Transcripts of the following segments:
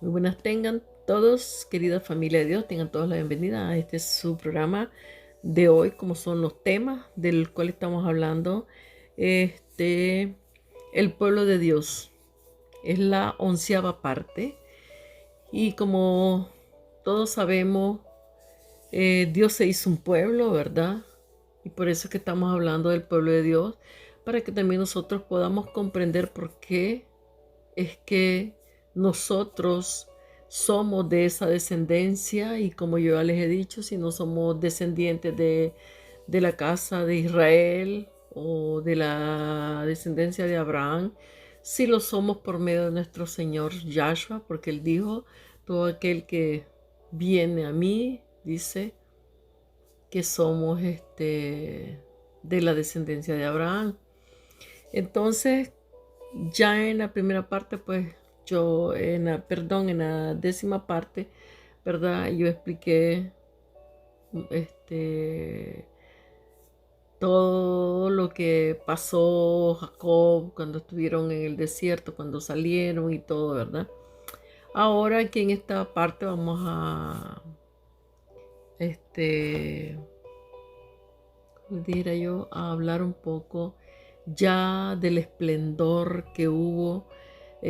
Muy buenas tengan todos, querida familia de Dios, tengan todos la bienvenida a este su programa de hoy, como son los temas del cual estamos hablando. Este, el pueblo de Dios es la 11ª parte y como todos sabemos, Dios se hizo un pueblo, ¿verdad? Y por eso es que estamos hablando del pueblo de Dios, para que también nosotros podamos comprender por qué es que nosotros somos de esa descendencia y como yo ya les he dicho, si no somos descendientes de la casa de Israel o de la descendencia de Abraham, si lo somos por medio de nuestro Señor Yahshua, porque Él dijo, todo aquel que viene a mí, dice que somos de la descendencia de Abraham. Entonces, ya en la primera parte, pues yo, en la 10ª parte, ¿verdad? Yo expliqué este, todo lo que pasó Jacob cuando estuvieron en el desierto, cuando salieron y todo, ¿verdad? Ahora aquí en esta parte vamos a, ¿cómo dijera yo? A hablar un poco ya del esplendor que hubo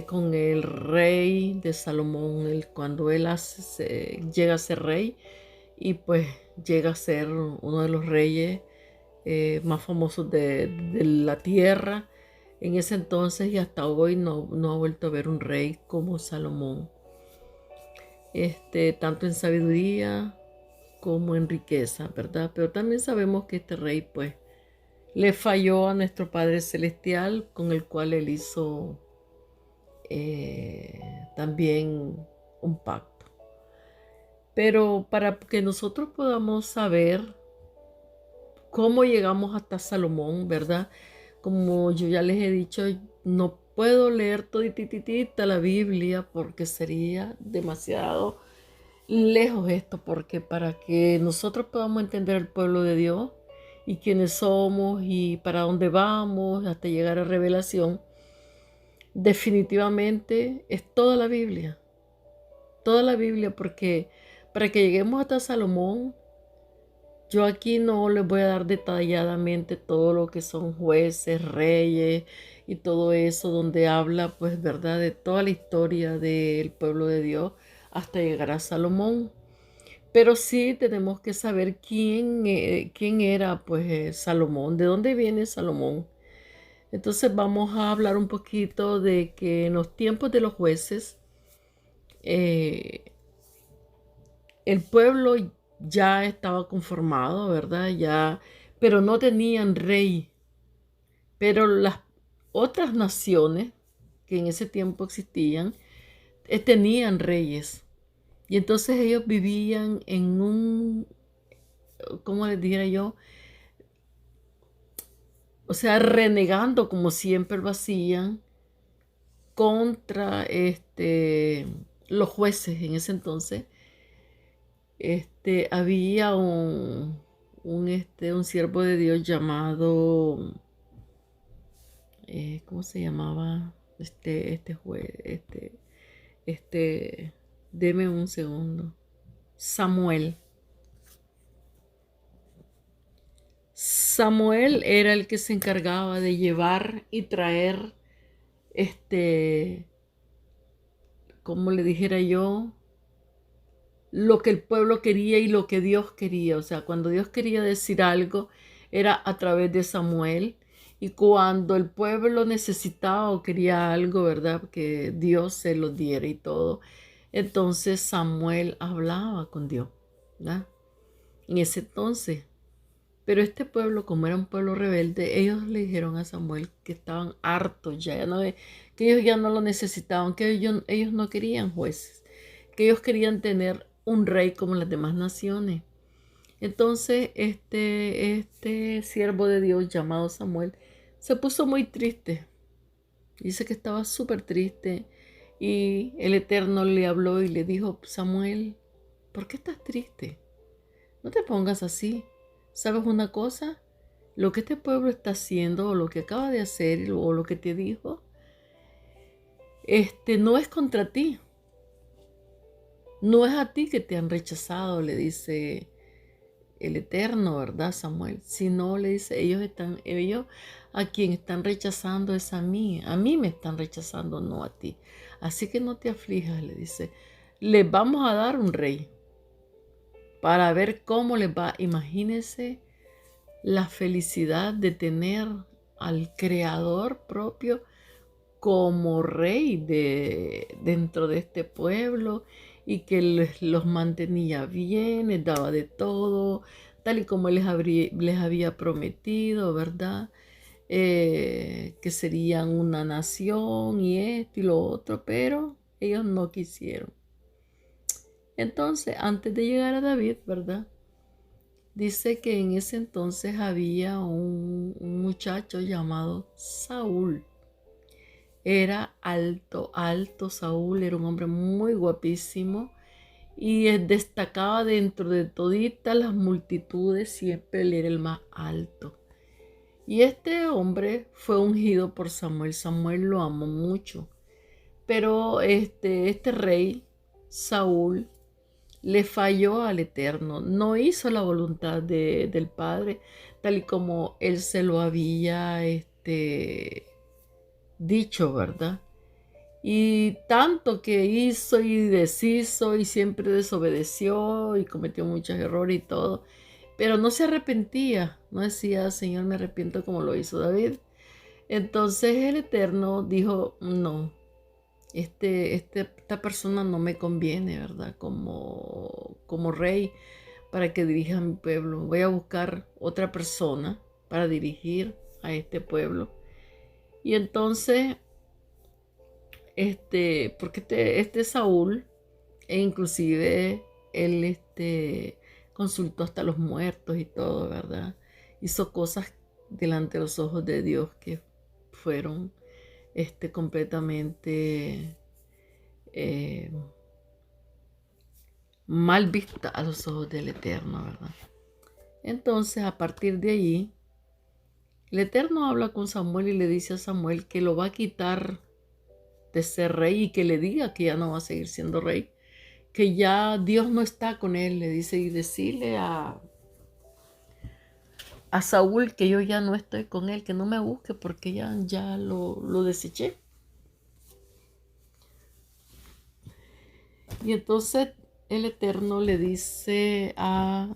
con el rey de Salomón, cuando él llega a ser rey y pues llega a ser uno de los reyes más famosos de la tierra en ese entonces, y hasta hoy no ha vuelto a ver un rey como Salomón, tanto en sabiduría como en riqueza, ¿verdad? Pero también sabemos que este rey pues le falló a nuestro Padre Celestial, con el cual él hizo también un pacto. Pero para que nosotros podamos saber cómo llegamos hasta Salomón, ¿verdad? Como yo ya les he dicho, no puedo leer todititita la Biblia porque sería demasiado lejos esto, porque para que nosotros podamos entender el pueblo de Dios y quiénes somos y para dónde vamos hasta llegar a revelación, definitivamente es toda la Biblia, porque para que lleguemos hasta Salomón, yo aquí no les voy a dar detalladamente todo lo que son jueces, reyes y todo eso, donde habla, pues, verdad, de toda la historia del pueblo de Dios hasta llegar a Salomón. Pero sí tenemos que saber quién era, pues, Salomón, de dónde viene Salomón. Entonces vamos a hablar un poquito de que en los tiempos de los jueces, eh, el pueblo ya estaba conformado, ¿verdad? Ya, pero no tenían rey. Pero las otras naciones que en ese tiempo existían, tenían reyes. Y entonces ellos vivían en un, ¿cómo les dijera yo? O sea, renegando como siempre lo hacían contra los jueces en ese entonces. Había un siervo de Dios llamado, ¿cómo se llamaba? Este juez, deme un segundo. Samuel. Samuel era el que se encargaba de llevar y traer, como le dijera yo, lo que el pueblo quería y lo que Dios quería. O sea, cuando Dios quería decir algo, era a través de Samuel. Y cuando el pueblo necesitaba o quería algo, ¿verdad? Que Dios se lo diera y todo. Entonces Samuel hablaba con Dios, ¿verdad? En ese entonces. Pero este pueblo, como era un pueblo rebelde, ellos le dijeron a Samuel que estaban hartos ya, que ellos ya no lo necesitaban, que ellos no querían jueces, que ellos querían tener un rey como las demás naciones. Entonces, este siervo de Dios llamado Samuel se puso muy triste. Dice que estaba súper triste y el Eterno le habló y le dijo: Samuel, ¿por qué estás triste? No te pongas así. ¿Sabes una cosa? Lo que este pueblo está haciendo, o lo que acaba de hacer, o lo que te dijo, no es contra ti. No es a ti que te han rechazado, le dice el Eterno, ¿verdad, Samuel? Sino le dice, ellos a quien están rechazando es a mí me están rechazando, no a ti. Así que no te aflijas, le dice, les vamos a dar un rey para ver cómo les va. Imagínense la felicidad de tener al Creador propio como rey dentro de este pueblo y que los mantenía bien, les daba de todo, tal y como les había prometido, ¿verdad? Que serían una nación y esto y lo otro, pero ellos no quisieron. Entonces, antes de llegar a David, ¿verdad? Dice que en ese entonces había un muchacho llamado Saúl. Era alto, alto Saúl, era un hombre muy guapísimo y destacaba dentro de toditas las multitudes, siempre él era el más alto. Y este hombre fue ungido por Samuel. Samuel lo amó mucho, pero este rey, Saúl, le falló al Eterno, no hizo la voluntad del Padre, tal y como él se lo había dicho, ¿verdad? Y tanto que hizo y deshizo y siempre desobedeció y cometió muchos errores y todo, pero no se arrepentía, no decía, Señor, me arrepiento como lo hizo David. Entonces el Eterno dijo, no, esta persona no me conviene, ¿verdad? Como rey para que dirija a mi pueblo. Voy a buscar otra persona para dirigir a este pueblo. Y entonces porque este Saúl, e inclusive él consultó hasta los muertos y todo, ¿verdad? Hizo cosas delante de los ojos de Dios que fueron completamente eh, mal vistas a los ojos del Eterno, ¿verdad? Entonces, a partir de allí, el Eterno habla con Samuel y le dice a Samuel que lo va a quitar de ser rey y que le diga que ya no va a seguir siendo rey, que ya Dios no está con él, le dice, y decirle a Saúl que yo ya no estoy con él, que no me busque porque ya lo deseché. Y entonces el Eterno le dice a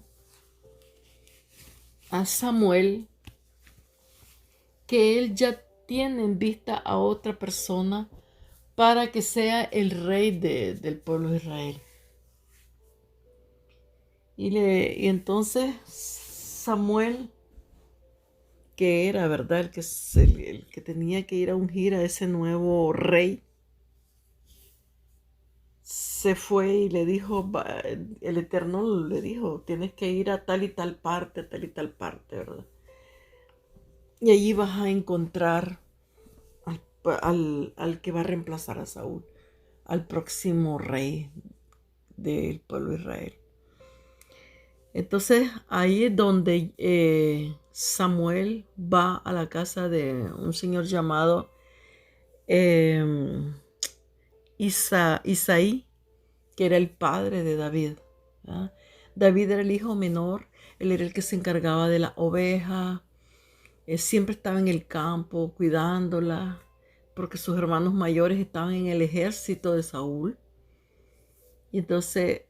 Samuel que él ya tiene en vista a otra persona para que sea el rey del pueblo de Israel. Y entonces Samuel, que era, ¿verdad? El que tenía que ir a ungir a ese nuevo rey, se fue y le dijo, el Eterno le dijo, tienes que ir a tal y tal parte, ¿verdad? Y allí vas a encontrar al que va a reemplazar a Saúl, al próximo rey del pueblo de Israel. Entonces ahí es donde Samuel va a la casa de un señor llamado Isaí, que era el padre de David, ¿verdad? David era el hijo menor, él era el que se encargaba de la oveja, siempre estaba en el campo cuidándola, porque sus hermanos mayores estaban en el ejército de Saúl. Y entonces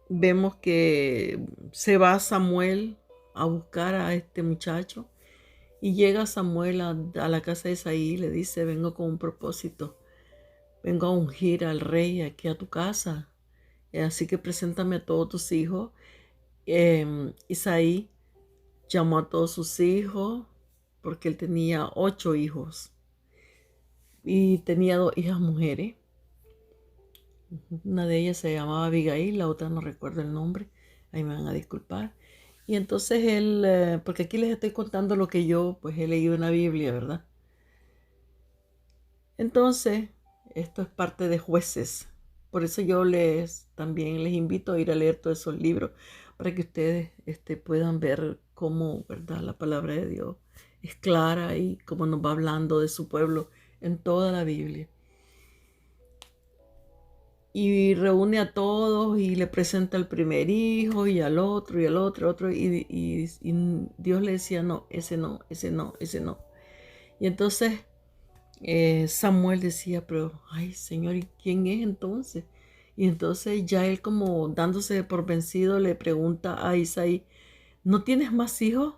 vemos que se va Samuel a buscar a este muchacho y llega Samuel a la casa de Isaí y le dice, vengo con un propósito, vengo a ungir al rey aquí a tu casa, así que preséntame a todos tus hijos. Isaí llamó a todos sus hijos porque él tenía 8 hijos y tenía 2 hijas mujeres. Una de ellas se llamaba Abigail, la otra no recuerdo el nombre, ahí me van a disculpar. Y entonces él, porque aquí les estoy contando lo que yo pues he leído en la Biblia, ¿verdad? Entonces, esto es parte de Jueces. Por eso yo también les invito a ir a leer todos esos libros para que ustedes puedan ver cómo, ¿verdad? La palabra de Dios es clara y cómo nos va hablando de su pueblo en toda la Biblia. y reúne a todos y le presenta al primer hijo y al otro y al otro, y Dios le decía, no, ese no, ese no, ese no. Y entonces Samuel decía, pero, ay Señor, ¿y quién es entonces? Y entonces ya él, como dándose por vencido, le pregunta a Isaí, ¿no tienes más hijos?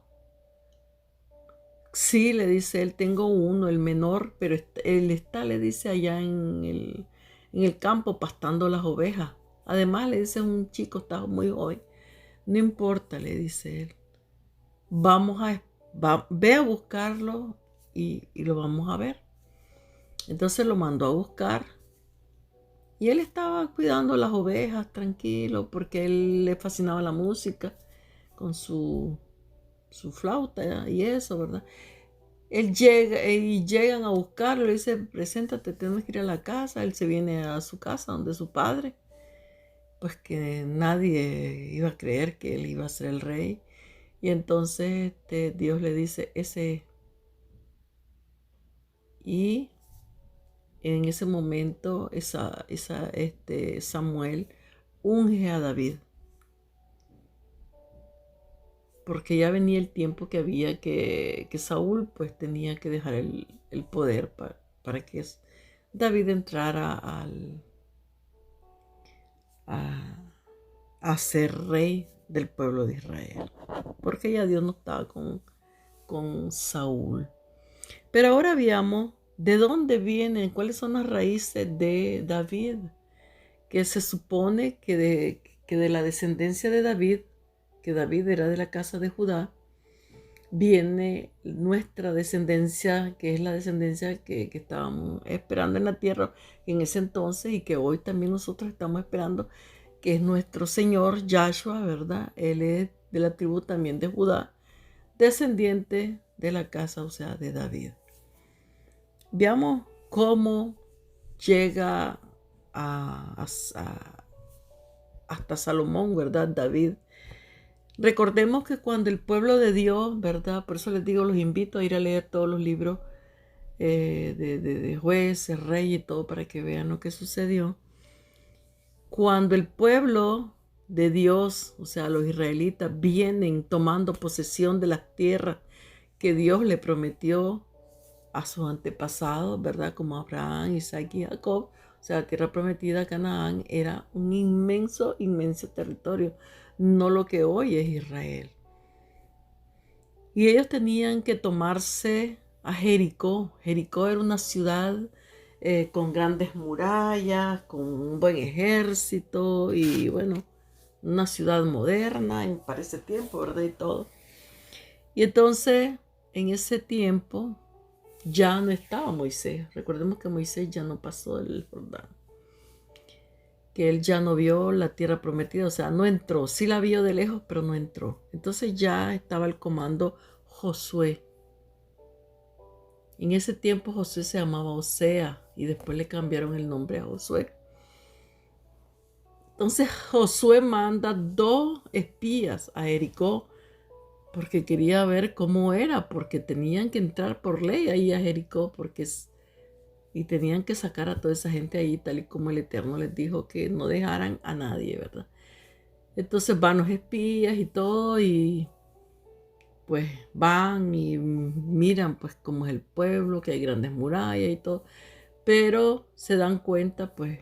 Sí, le dice él, tengo uno, el menor, pero él está, le dice, allá en el campo pastando las ovejas. Además, le dice, un chico, está muy joven. No importa, le dice él. Ve a buscarlo y lo vamos a ver. Entonces lo mandó a buscar y él estaba cuidando las ovejas tranquilo porque a él le fascinaba la música con su flauta y eso, ¿verdad? Él llega y llegan a buscarlo, le dice, preséntate, tenemos que ir a la casa. Él se viene a su casa donde su padre, pues que nadie iba a creer que él iba a ser el rey. Y entonces Dios le dice, ese. Y en ese momento Samuel unge a David, porque ya venía el tiempo que había que Saúl pues tenía que dejar el poder para que David entrara a ser rey del pueblo de Israel, porque ya Dios no estaba con Saúl. Pero ahora veamos de dónde vienen, cuáles son las raíces de David, que se supone que de la descendencia de David, que David era de la casa de Judá, viene nuestra descendencia, que es la descendencia que estábamos esperando en la tierra en ese entonces y que hoy también nosotros estamos esperando, que es nuestro Señor Yahshua, ¿verdad? Él es de la tribu también de Judá, descendiente de la casa, o sea, de David. Veamos cómo llega hasta Salomón, ¿verdad? David. Recordemos que cuando el pueblo de Dios, ¿verdad? Por eso les digo, los invito a ir a leer todos los libros de jueces, reyes y todo para que vean lo que sucedió. Cuando el pueblo de Dios, o sea, los israelitas, vienen tomando posesión de las tierras que Dios le prometió a sus antepasados, ¿verdad? Como Abraham, Isaac y Jacob. O sea, la tierra prometida, Canaán, era un inmenso, inmenso territorio, no lo que hoy es Israel. Y ellos tenían que tomarse a Jericó. Jericó era una ciudad con grandes murallas, con un buen ejército y bueno, una ciudad moderna para ese tiempo, ¿verdad? Y todo. Y entonces, en ese tiempo, ya no estaba Moisés. Recordemos que Moisés ya no pasó el Jordán. Que él ya no vio la tierra prometida, o sea, no entró. Sí la vio de lejos, pero no entró. Entonces ya estaba el comando Josué. En ese tiempo Josué se llamaba Osea y después le cambiaron el nombre a Josué. Entonces Josué manda 2 espías a Jericó porque quería ver cómo era, porque tenían que entrar por ley ahí a Jericó, y tenían que sacar a toda esa gente ahí, tal y como el Eterno les dijo que no dejaran a nadie, ¿verdad? Entonces van los espías y todo, y pues van y miran pues cómo es el pueblo, que hay grandes murallas y todo, pero se dan cuenta pues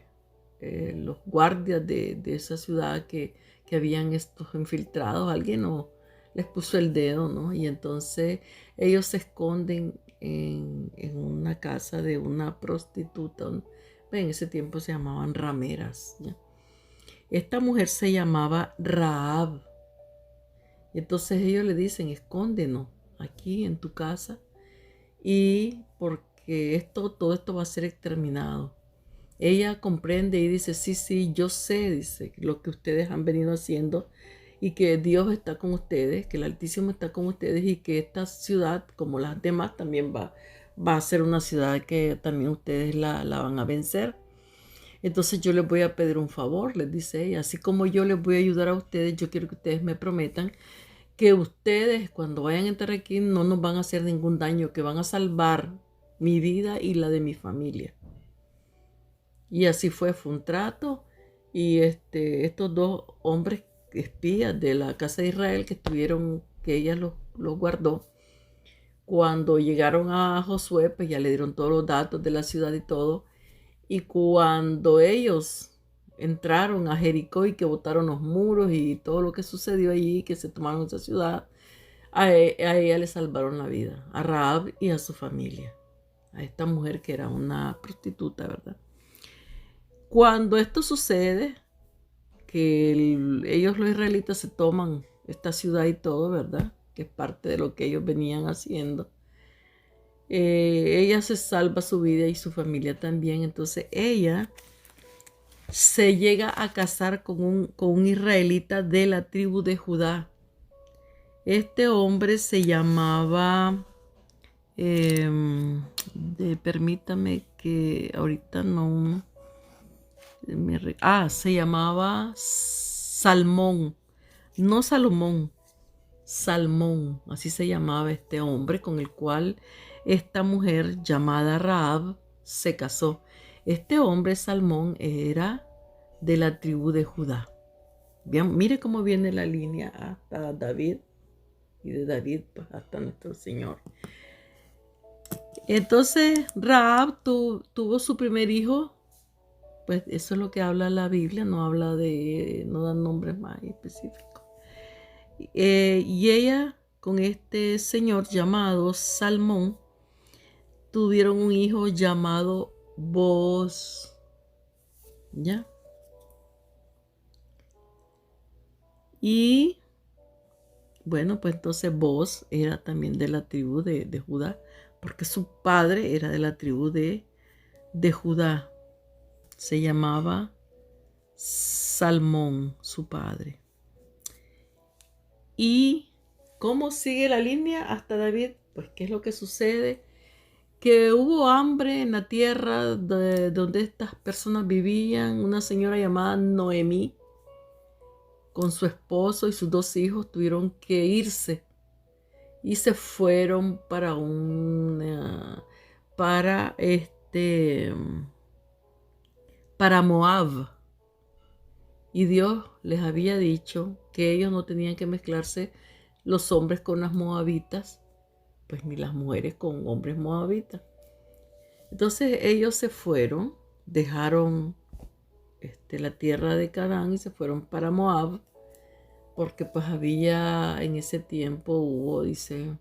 los guardias de esa ciudad que habían estos infiltrados, alguien no les puso el dedo, ¿no? Y entonces ellos se esconden en una casa de una prostituta. En ese tiempo se llamaban rameras, ¿ya? Esta mujer se llamaba Rahab. Y entonces ellos le dicen, escóndenos aquí en tu casa y porque todo esto va a ser exterminado. Ella comprende y dice, sí, yo sé, dice, lo que ustedes han venido haciendo y que Dios está con ustedes, que el Altísimo está con ustedes y que esta ciudad, como las demás, también va a ser una ciudad que también ustedes la van a vencer. Entonces yo les voy a pedir un favor, les dice ella, así como yo les voy a ayudar a ustedes, yo quiero que ustedes me prometan que ustedes cuando vayan a entrar aquí no nos van a hacer ningún daño, que van a salvar mi vida y la de mi familia. Y así fue un trato Y estos dos hombres espías de la casa de Israel que ella los guardó, cuando llegaron a Josué, pues ya le dieron todos los datos de la ciudad y todo. Y cuando ellos entraron a Jericó y que botaron los muros y todo lo que sucedió allí, que se tomaron esa ciudad, a ella le salvaron la vida, a Rahab y a su familia, a esta mujer que era una prostituta, ¿verdad? Cuando esto sucede, que ellos los israelitas se toman esta ciudad y todo, ¿verdad? Que es parte de lo que ellos venían haciendo. Ella se salva su vida y su familia también. Entonces ella se llega a casar con un israelita de la tribu de Judá. Este hombre se llamaba, permítame que ahorita no, se llamaba Salmón, no Salomón, Salmón, así se llamaba este hombre con el cual esta mujer llamada Rahab se casó. Este hombre Salmón era de la tribu de Judá. Bien, mire cómo viene la línea hasta David y de David pues, hasta nuestro Señor. Entonces Rahab tuvo su primer hijo, pues eso es lo que habla la Biblia, no dan nombres más específicos. Y ella con este señor llamado Salmón tuvieron un hijo llamado Booz. ¿Ya? Y bueno, pues entonces Booz era también de la tribu de Judá, porque su padre era de la tribu de Judá. Se llamaba Salmón, su padre. ¿Y cómo sigue la línea hasta David? Pues, ¿qué es lo que sucede? Que hubo hambre en la tierra donde estas personas vivían. Una señora llamada Noemí, con su esposo y sus dos hijos, tuvieron que irse. Y se fueron para Moab. Y Dios les había dicho que ellos no tenían que mezclarse los hombres con las moabitas, pues ni las mujeres con hombres moabitas. Entonces ellos se fueron, dejaron la tierra de Canaán y se fueron para Moab, porque pues en ese tiempo dice,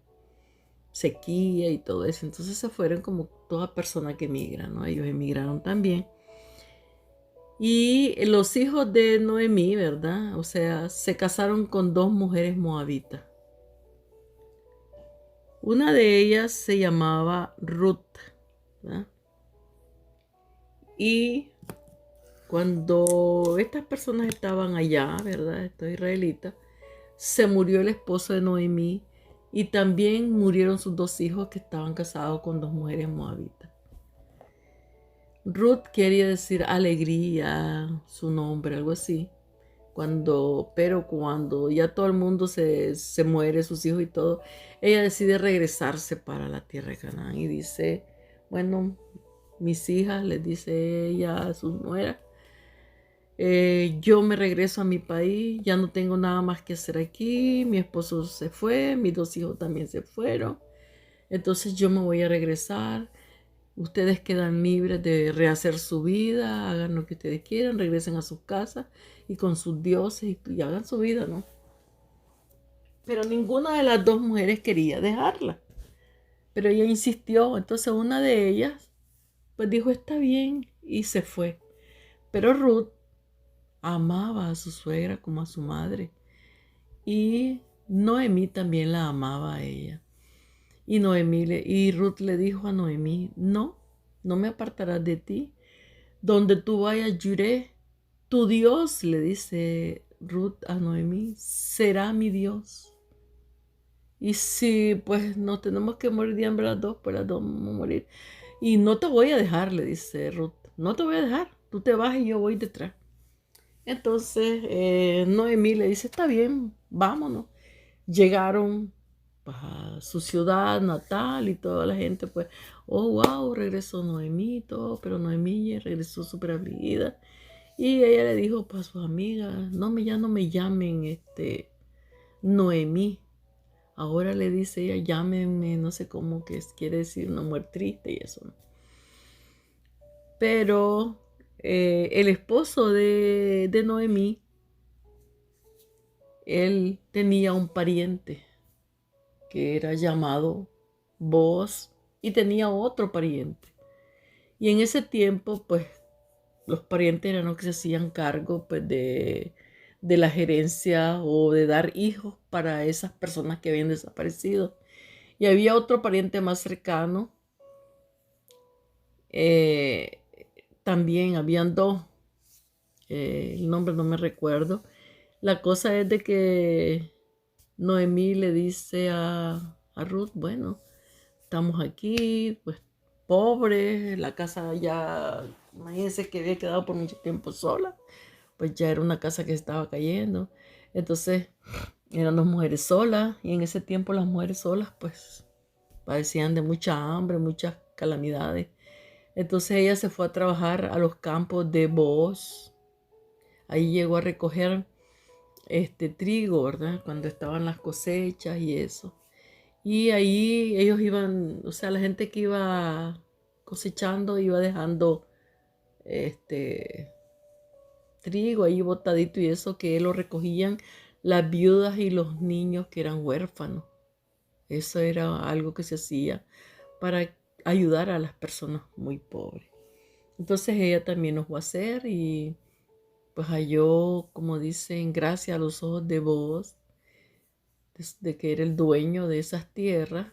sequía y todo eso. Entonces se fueron como toda persona que emigra, ¿no? Ellos emigraron también. Y los hijos de Noemí, ¿verdad? O sea, se casaron con dos mujeres moabitas. Una de ellas se llamaba Ruth, ¿verdad? Y cuando estas personas estaban allá, ¿verdad? Estos israelitas, se murió el esposo de Noemí y también murieron sus dos hijos que estaban casados con dos mujeres moabitas. Ruth quería decir alegría, su nombre, algo así. Pero cuando ya todo el mundo se muere, sus hijos y todo, ella decide regresarse para la tierra de Canaán y dice, bueno, mis hijas, les dice ella a sus nueras, yo me regreso a mi país, ya no tengo nada más que hacer aquí, mi esposo se fue, mis dos hijos también se fueron, entonces yo me voy a regresar. Ustedes quedan libres de rehacer su vida, hagan lo que ustedes quieran, regresen a sus casas y con sus dioses y hagan su vida, ¿no? Pero ninguna de las dos mujeres quería dejarla. Pero ella insistió, entonces una de ellas pues dijo está bien y se fue. Pero Ruth amaba a su suegra como a su madre y Noemí también la amaba a ella. Y Ruth le dijo a Noemí, no me apartarás de ti. Donde tú vayas, Juré, tu Dios, le dice Ruth a Noemí, será mi Dios. Y si pues nos tenemos que morir de hambre las dos, pues las dos vamos a morir. Y no te voy a dejar, le dice Ruth, no te voy a dejar, tú te vas y yo voy detrás. Entonces Noemí le dice, está bien, vámonos. Llegaron pues, a su ciudad natal y toda la gente pues, oh wow, regresó Noemí y todo, pero Noemí regresó súper afligida Y ella le dijo pues, a sus amigas, ya no me llamen Noemí. Ahora le dice ella, llámenme, no sé cómo que quiere decir una mujer triste y eso. Pero el esposo de Noemí, él tenía un pariente que era llamado Booz y tenía otro pariente. Y en ese tiempo, pues, los parientes eran los que se hacían cargo, pues, de la gerencia o de dar hijos para esas personas que habían desaparecido. Y había otro pariente más cercano. También habían dos. El nombre no me recuerdo. La cosa es de que Noemí le dice a Ruth, bueno, estamos aquí, pues pobres, la casa ya, imagínense que había quedado por mucho tiempo sola, pues ya era una casa que estaba cayendo. Entonces eran dos mujeres solas y en ese tiempo las mujeres solas pues padecían de mucha hambre, muchas calamidades. Entonces ella se fue a trabajar a los campos de Booz. Ahí llegó a recoger trigo, ¿verdad? Cuando estaban las cosechas y eso. Y ahí ellos iban, o sea, la gente que iba cosechando iba dejando trigo ahí botadito y eso que lo recogían las viudas y los niños que eran huérfanos. Eso era algo que se hacía para ayudar a las personas muy pobres. Entonces ella también nos va a hacer y pues halló, como dicen, gracia a los ojos de Booz, de que era el dueño de esas tierras.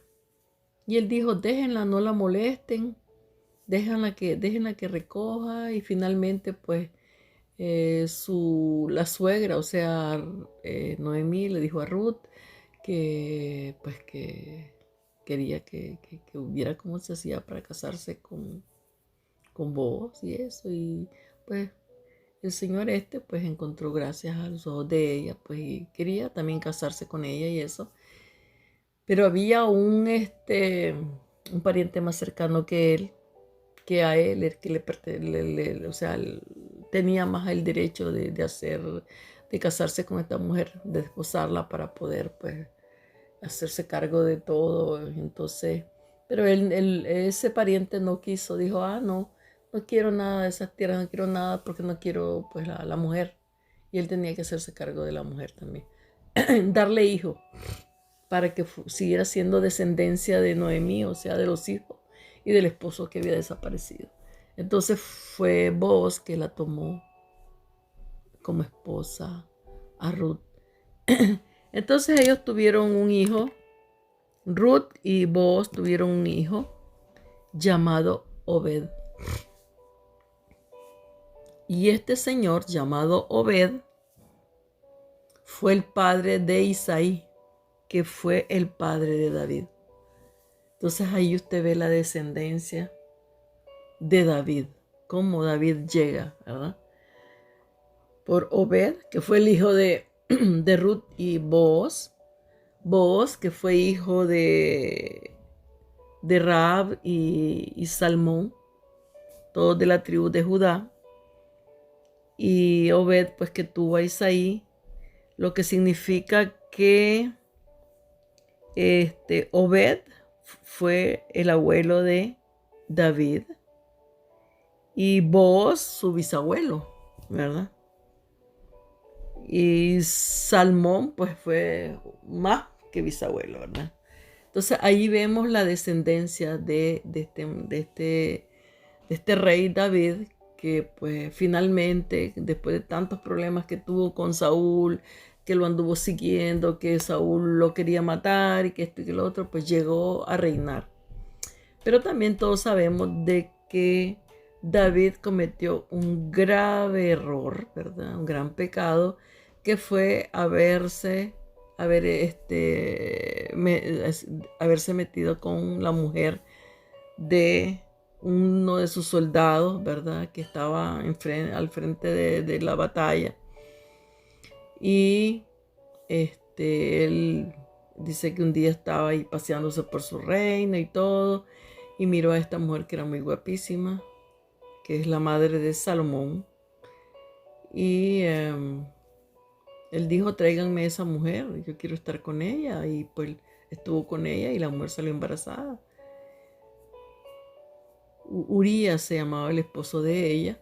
Y él dijo, déjenla, no la molesten, déjenla que recoja. Y finalmente, pues, la suegra, o sea, Noemí le dijo a Ruth que, pues, que quería que hubiera cómo se hacía para casarse con Booz y eso. Y, pues, el señor pues, encontró gracias a los ojos de ella, pues, y quería también casarse con ella y eso. Pero había un pariente más cercano que a él, el que o sea, tenía más el derecho de casarse con esta mujer, de desposarla para poder, pues, hacerse cargo de todo. Entonces, pero ese pariente no quiso, dijo, no quiero nada de esas tierras, no quiero nada porque no quiero, pues, la mujer. Y él tenía que hacerse cargo de la mujer también. Darle hijo para que siguiera siendo descendencia de Noemí, o sea, de los hijos y del esposo que había desaparecido. Entonces fue Booz que la tomó como esposa a Ruth. Entonces ellos tuvieron un hijo, Ruth y Booz tuvieron un hijo llamado Obed. Y este señor llamado Obed fue el padre de Isaí, que fue el padre de David. Entonces ahí usted ve la descendencia de David, cómo David llega, ¿verdad? Por Obed, que fue el hijo de Ruth y Booz. Booz, que fue hijo de Rahab y Salmón, todos de la tribu de Judá. Y Obed, pues que tuvo a Isaí, lo que significa que Obed fue el abuelo de David y Booz su bisabuelo, ¿verdad? Y Salmón pues fue más que bisabuelo, ¿verdad? Entonces ahí vemos la descendencia de este rey David, que pues finalmente, después de tantos problemas que tuvo con Saúl, que lo anduvo siguiendo, que Saúl lo quería matar y que esto y que lo otro, pues llegó a reinar. Pero también todos sabemos de que David cometió un grave error, ¿verdad? Un gran pecado, que fue haberse metido con la mujer de uno de sus soldados, ¿verdad? Que estaba al frente de la batalla. Y él dice que un día estaba ahí paseándose por su reino y todo, y miró a esta mujer que era muy guapísima, que es la madre de Salomón. Y él dijo, tráiganme esa mujer, yo quiero estar con ella. Y pues estuvo con ella y la mujer salió embarazada. Urías se llamaba el esposo de ella.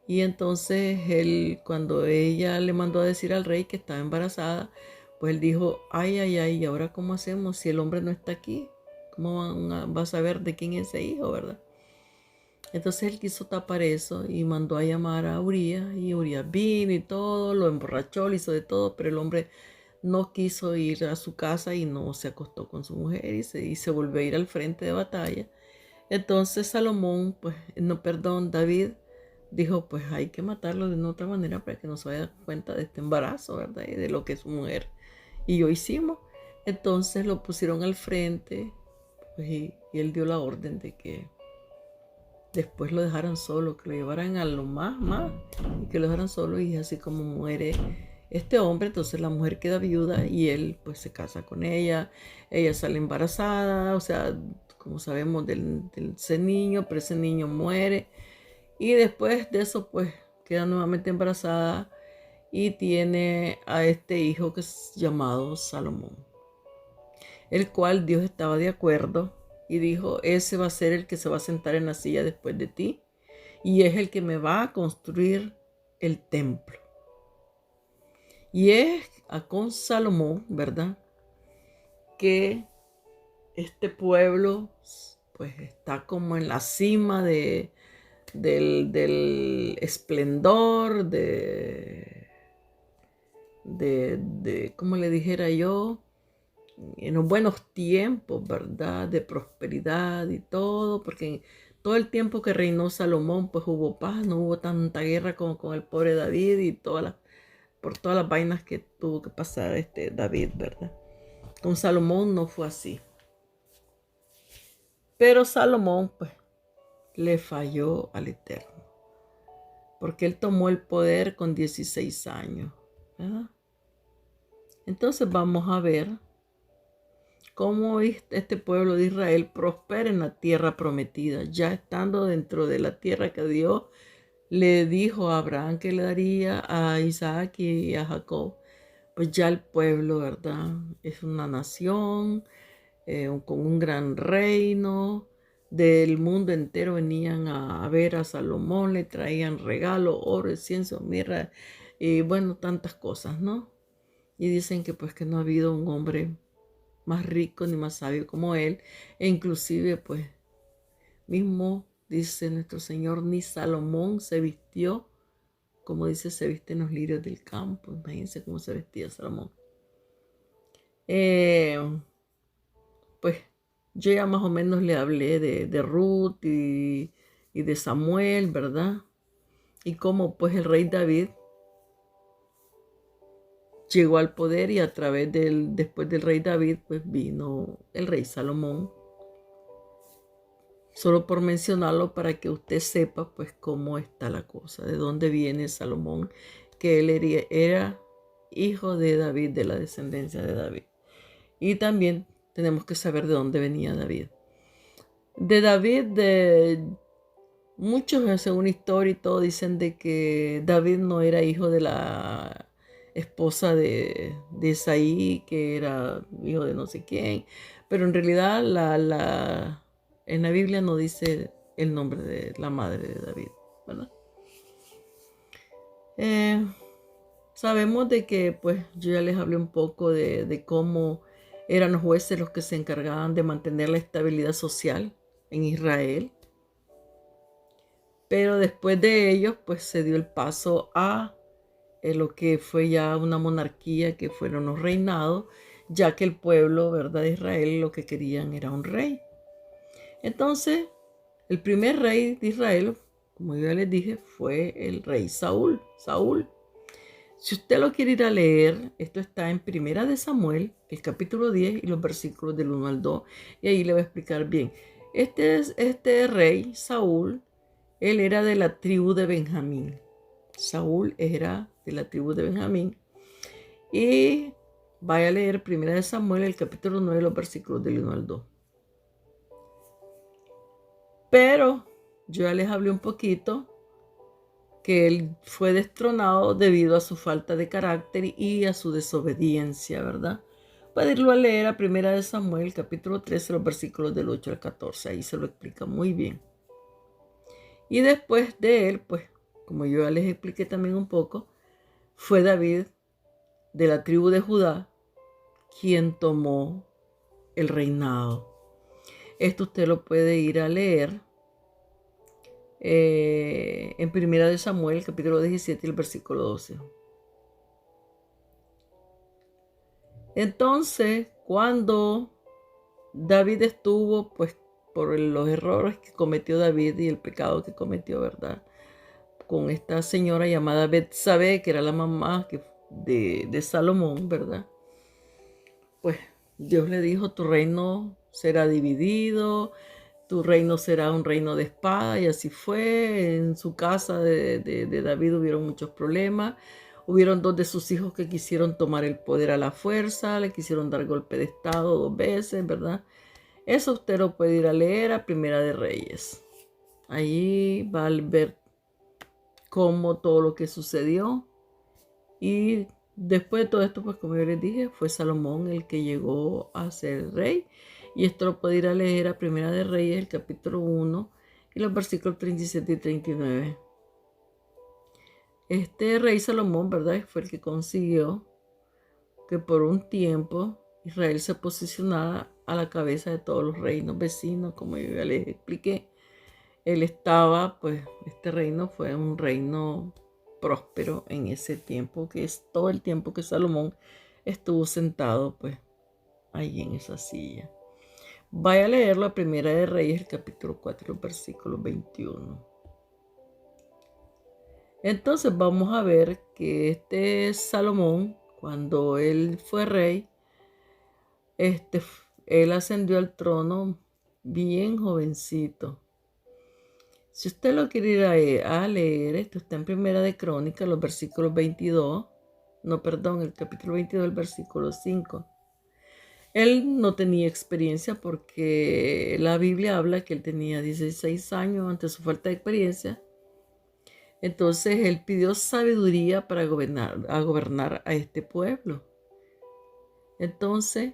Y entonces él, cuando ella le mandó a decir al rey que estaba embarazada, pues él dijo, ay, ay, ay, ¿y ahora cómo hacemos si el hombre no está aquí? ¿Cómo va a saber de quién es ese hijo, verdad? Entonces él quiso tapar eso y mandó a llamar a Urías, y Urías vino y todo, lo emborrachó, le hizo de todo, pero el hombre no quiso ir a su casa y no se acostó con su mujer y se volvió a ir al frente de batalla. Entonces Salomón, pues, no, perdón, David dijo, pues hay que matarlo de una otra manera para que no se vaya cuenta de este embarazo, ¿verdad? Y de lo que es su mujer. Y lo hicimos. Entonces lo pusieron al frente, pues, y él dio la orden de que después lo dejaran solo, que lo llevaran a lo más, y que lo dejaran solo. Y así como muere este hombre, entonces la mujer queda viuda y él pues se casa con ella sale embarazada, o sea, como sabemos de ese niño, pero ese niño muere. Y después de eso pues queda nuevamente embarazada y tiene a este hijo que es llamado Salomón, el cual Dios estaba de acuerdo y dijo, ese va a ser el que se va a sentar en la silla después de ti y es el que me va a construir el templo. Y es con Salomón, ¿verdad?, que este pueblo pues está como en la cima del esplendor, como le dijera yo, en los buenos tiempos, ¿verdad?, de prosperidad y todo, porque en todo el tiempo que reinó Salomón, pues hubo paz, no hubo tanta guerra como con el pobre David y por todas las vainas que tuvo que pasar David, ¿verdad? Con Salomón no fue así. Pero Salomón, pues, le falló al Eterno, porque él tomó el poder con 16 años, ¿verdad? Entonces vamos a ver cómo este pueblo de Israel prospera en la tierra prometida, ya estando dentro de la tierra que Dios le dijo a Abraham que le daría, a Isaac y a Jacob. Pues ya el pueblo, ¿verdad?, es una nación con un gran reino. Del mundo entero venían a ver a Salomón, le traían regalos, oro, incienso, mirra y bueno, tantas cosas, ¿no? Y dicen que pues que no ha habido un hombre más rico ni más sabio como él, e inclusive pues mismo dice nuestro Señor, ni Salomón se vistió como dice se visten los lirios del campo. Imagínense cómo se vestía Salomón. Pues yo ya más o menos le hablé de Ruth y de Samuel, ¿verdad? Y cómo pues el rey David llegó al poder y después del rey David pues vino el rey Salomón. Solo por mencionarlo para que usted sepa pues cómo está la cosa, de dónde viene Salomón, que él era hijo de David, de la descendencia de David. Y también tenemos que saber de dónde venía David. De David, muchos según historia y todo dicen de que David no era hijo de la esposa de Isaí, que era hijo de no sé quién, pero en realidad en la Biblia no dice el nombre de la madre de David, ¿verdad? Sabemos de que, pues, yo ya les hablé un poco de cómo eran los jueces los que se encargaban de mantener la estabilidad social en Israel. Pero después de ellos, pues, se dio el paso a lo que fue ya una monarquía, que fueron los reinados, ya que el pueblo, ¿verdad?, de Israel lo que querían era un rey. Entonces, el primer rey de Israel, como yo ya les dije, fue el rey Saúl. Si usted lo quiere ir a leer, esto está en Primera de Samuel, el capítulo 10 y los versículos del 1 al 2. Y ahí le voy a explicar bien. Este rey, Saúl, él era de la tribu de Benjamín. Saúl era de la tribu de Benjamín. Y vaya a leer Primera de Samuel, el capítulo 9, los versículos del 1 al 2. Pero yo ya les hablé un poquito que él fue destronado debido a su falta de carácter y a su desobediencia, ¿verdad? Puede irlo a leer a Primera de Samuel, capítulo 13, los versículos del 8 al 14. Ahí se lo explica muy bien. Y después de él, pues, como yo ya les expliqué también un poco, fue David de la tribu de Judá quien tomó el reinado. Esto usted lo puede ir a leer en Primera de Samuel, capítulo 17, el versículo 12. Entonces, cuando David estuvo, pues, por los errores que cometió David y el pecado que cometió, ¿verdad? Con esta señora llamada Betsabé, que era la mamá de Salomón, ¿verdad? Pues Dios le dijo, tu reino será dividido, tu reino será un reino de espada, y así fue. En su casa de David hubieron muchos problemas. Hubieron 2 de sus hijos que quisieron tomar el poder a la fuerza, le quisieron dar golpe de estado 2 veces, ¿verdad? Eso usted lo puede ir a leer a Primera de Reyes. Allí va a ver cómo todo lo que sucedió. Y después de todo esto, pues como yo les dije, fue Salomón el que llegó a ser rey. Y esto lo puede ir a leer a Primera de Reyes, el capítulo 1, y los versículos 37 y 39. Este rey Salomón, ¿verdad? Fue el que consiguió que por un tiempo Israel se posicionara a la cabeza de todos los reinos vecinos, como yo ya les expliqué. Él estaba, pues, este reino fue un reino próspero en ese tiempo, que es todo el tiempo que Salomón estuvo sentado, pues, ahí en esa silla. Vaya a leerlo a Primera de Reyes, el capítulo 4, versículo 21. Entonces vamos a ver que este Salomón, cuando él fue rey, él ascendió al trono bien jovencito. Si usted lo quiere ir a leer, esto está en Primera de Crónicas, los versículos 22, no, perdón, el capítulo 22, el versículo 5. Él no tenía experiencia porque la Biblia habla que él tenía 16 años ante su falta de experiencia. Entonces él pidió sabiduría para gobernar a este pueblo. Entonces,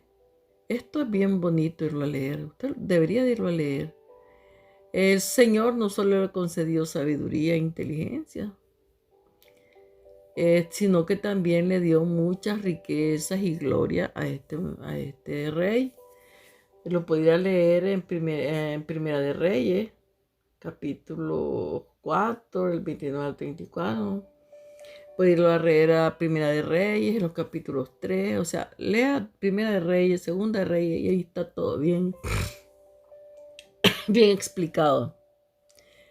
esto es bien bonito irlo a leer. Usted debería de irlo a leer. El Señor no solo le concedió sabiduría e inteligencia, sino que también le dio muchas riquezas y gloria a este rey. Lo podría leer en Primera de Reyes, capítulo 4, el 29 al 34. Puede irlo a leer a Primera de Reyes, en los capítulos 3. O sea, lea Primera de Reyes, Segunda de Reyes, y ahí está todo bien, bien explicado.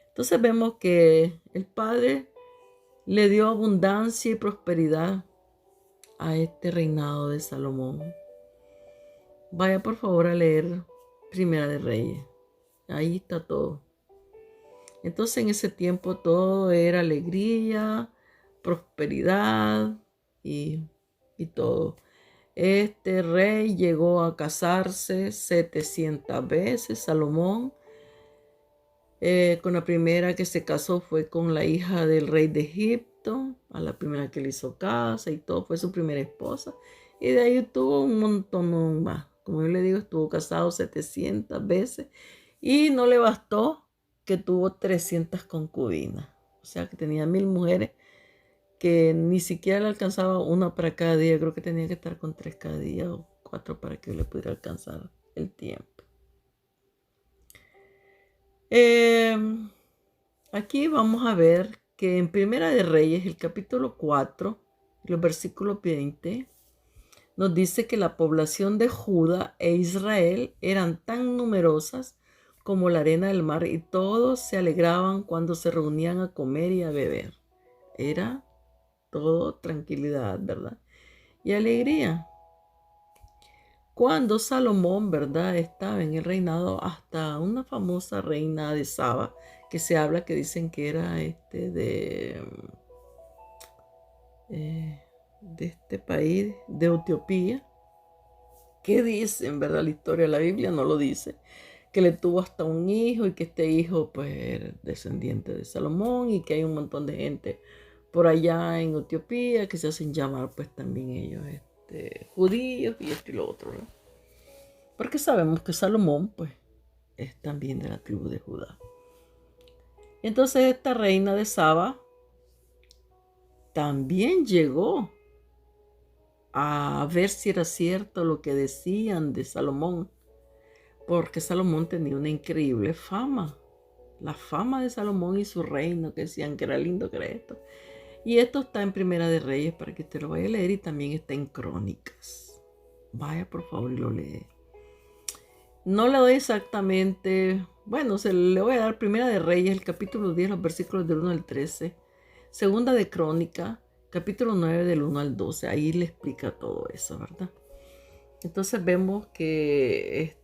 Entonces vemos que el Padre le dio abundancia y prosperidad a este reinado de Salomón. Vaya por favor a leer Primera de Reyes. Ahí está todo. Entonces en ese tiempo todo era alegría, prosperidad y todo. Este rey llegó a casarse 700 veces, Salomón. Con la primera que se casó fue con la hija del rey de Egipto, a la primera que le hizo casa y todo, fue su primera esposa. Y de ahí tuvo un montón más. Como yo le digo, estuvo casado 700 veces y no le bastó que tuvo 300 concubinas. O sea que tenía 1000 mujeres que ni siquiera le alcanzaba una para cada día. Creo que tenía que estar con 3 cada día o 4 para que le pudiera alcanzar el tiempo. Aquí vamos a ver que en Primera de Reyes, el capítulo 4, los versículos 20, nos dice que la población de Judá e Israel eran tan numerosas como la arena del mar y todos se alegraban cuando se reunían a comer y a beber. Era todo tranquilidad, ¿verdad? Y alegría. Cuando Salomón, ¿verdad?, estaba en el reinado, hasta una famosa reina de Saba, que se habla que dicen que era de este país, de Etiopía, que dicen, ¿verdad? La historia de la Biblia no lo dice, que le tuvo hasta un hijo y que este hijo pues era descendiente de Salomón y que hay un montón de gente por allá en Etiopía que se hacen llamar pues también ellos judíos y esto y lo otro, ¿no? Porque sabemos que Salomón pues es también de la tribu de Judá. Entonces esta reina de Saba también llegó a ver si era cierto lo que decían de Salomón, porque Salomón tenía una increíble fama. La fama de Salomón y su reino, que decían que era lindo, que era esto. Y esto está en Primera de Reyes para que usted lo vaya a leer, y también está en Crónicas. Vaya por favor y lo lee. No le doy exactamente, bueno, le voy a dar Primera de Reyes, el capítulo 10, los versículos del 1 al 13. Segunda de Crónica, capítulo 9, del 1 al 12. Ahí le explica todo eso, ¿verdad? Entonces vemos que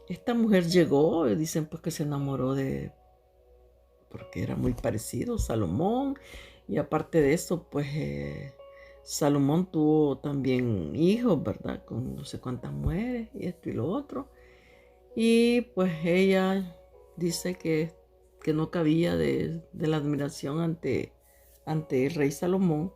esta mujer llegó, y dicen pues que se enamoró porque era muy parecido Salomón, y aparte de eso pues Salomón tuvo también hijos, ¿verdad? Con no sé cuántas mujeres y esto y lo otro. Y pues ella dice que no cabía de la admiración ante el rey Salomón,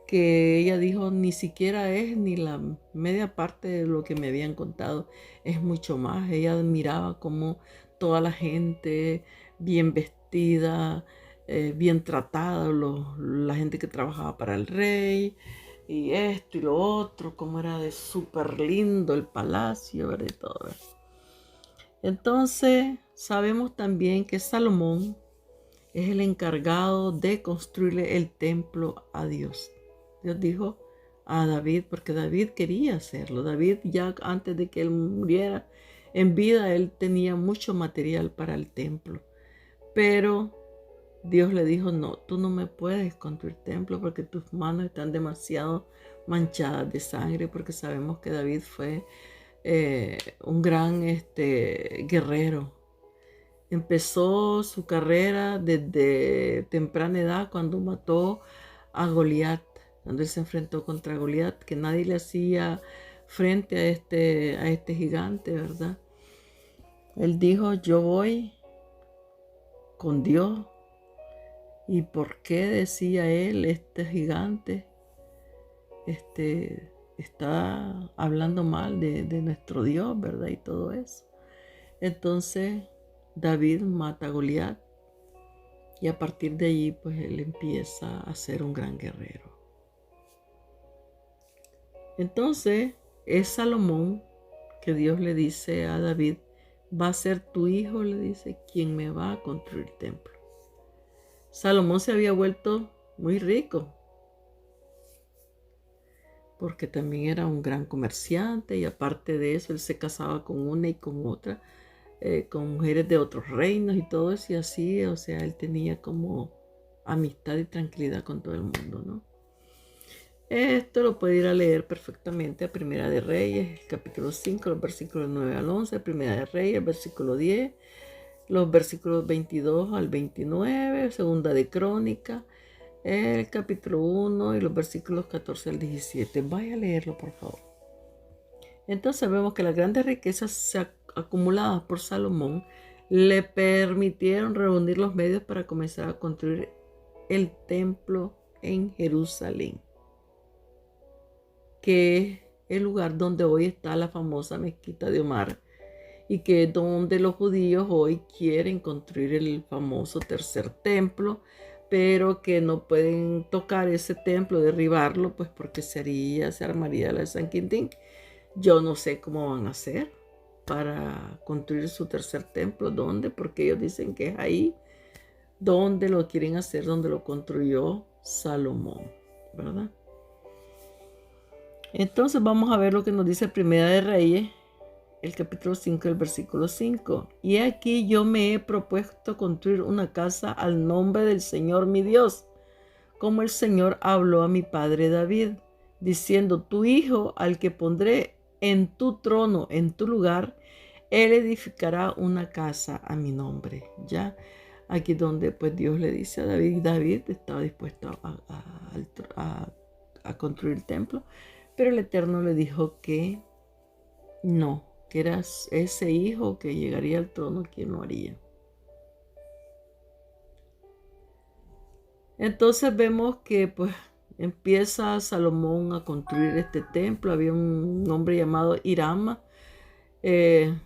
que ella dijo, ni siquiera es ni la media parte de lo que me habían contado, es mucho más. Ella admiraba cómo toda la gente bien vestida, bien tratada, la gente que trabajaba para el rey, y esto y lo otro, cómo era de súper lindo el palacio, ¿verdad? Y todo eso. Entonces, sabemos también que Salomón es el encargado de construirle el templo a Dios. Dios dijo a David, porque David quería hacerlo. David ya antes de que él muriera en vida, él tenía mucho material para el templo. Pero Dios le dijo, no, tú no me puedes construir templo porque tus manos están demasiado manchadas de sangre, porque sabemos que David fue un gran guerrero. Empezó su carrera desde temprana edad cuando mató a Goliat, cuando él se enfrentó contra Goliat, que nadie le hacía frente a este gigante, ¿verdad? Él dijo, yo voy con Dios. ¿Y por qué decía él, este gigante está hablando mal de nuestro Dios, ¿verdad? Y todo eso. Entonces David mata a Goliat. Y a partir de allí, pues él empieza a ser un gran guerrero. Entonces, es Salomón que Dios le dice a David, va a ser tu hijo, le dice, quien me va a construir el templo. Salomón se había vuelto muy rico, porque también era un gran comerciante, y aparte de eso, él se casaba con una y con otra, con mujeres de otros reinos y todo eso, y así, o sea, él tenía como amistad y tranquilidad con todo el mundo, ¿no? Esto lo puede ir a leer perfectamente a Primera de Reyes, capítulo 5, los versículos 9 al 11, Primera de Reyes, versículo 10, los versículos 22 al 29, Segunda de Crónica, el capítulo 1 y los versículos 14 al 17. Vaya a leerlo, por favor. Entonces vemos que las grandes riquezas acumuladas por Salomón le permitieron reunir los medios para comenzar a construir el templo en Jerusalén, que es el lugar donde hoy está la famosa mezquita de Omar, y que es donde los judíos hoy quieren construir el famoso tercer templo, pero que no pueden tocar ese templo, derribarlo, pues porque se armaría la de San Quintín. Yo no sé cómo van a hacer para construir su tercer templo, ¿dónde? Porque ellos dicen que es ahí donde lo quieren hacer, donde lo construyó Salomón, ¿verdad? Entonces vamos a ver lo que nos dice Primera de Reyes, el capítulo 5, el versículo 5. Y aquí yo me he propuesto construir una casa al nombre del Señor mi Dios, como el Señor habló a mi padre David, diciendo, tu hijo al que pondré en tu trono, en tu lugar, él edificará una casa a mi nombre. Ya aquí donde pues Dios le dice a David, David estaba dispuesto a construir el templo, pero el Eterno le dijo que no, que era ese hijo que llegaría al trono, quien lo haría. Entonces vemos que pues empieza Salomón a construir este templo. Había un hombre llamado Hiram, que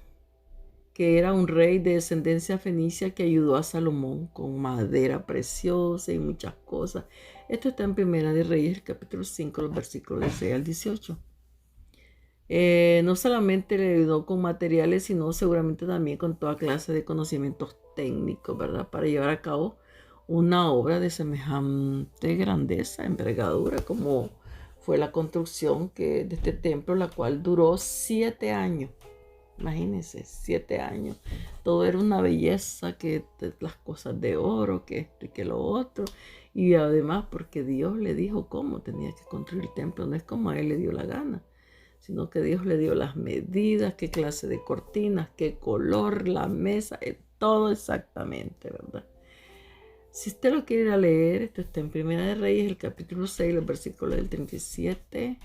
era un rey de descendencia fenicia que ayudó a Salomón con madera preciosa y muchas cosas. Esto está en Primera de Reyes, capítulo 5, los versículos del 6 al 18. No solamente le ayudó con materiales, sino seguramente también con toda clase de conocimientos técnicos, ¿verdad? Para llevar a cabo una obra de semejante grandeza, envergadura, como fue la construcción de este templo, la cual duró 7 años. Imagínense, 7 años. Todo era una belleza, que las cosas de oro, que esto y que lo otro. Y además porque Dios le dijo cómo tenía que construir el templo. No es como a él le dio la gana, sino que Dios le dio las medidas, qué clase de cortinas, qué color, la mesa, todo exactamente, ¿verdad? Si usted lo quiere ir a leer, esto está en Primera de Reyes, el capítulo 6, los versículos del 37.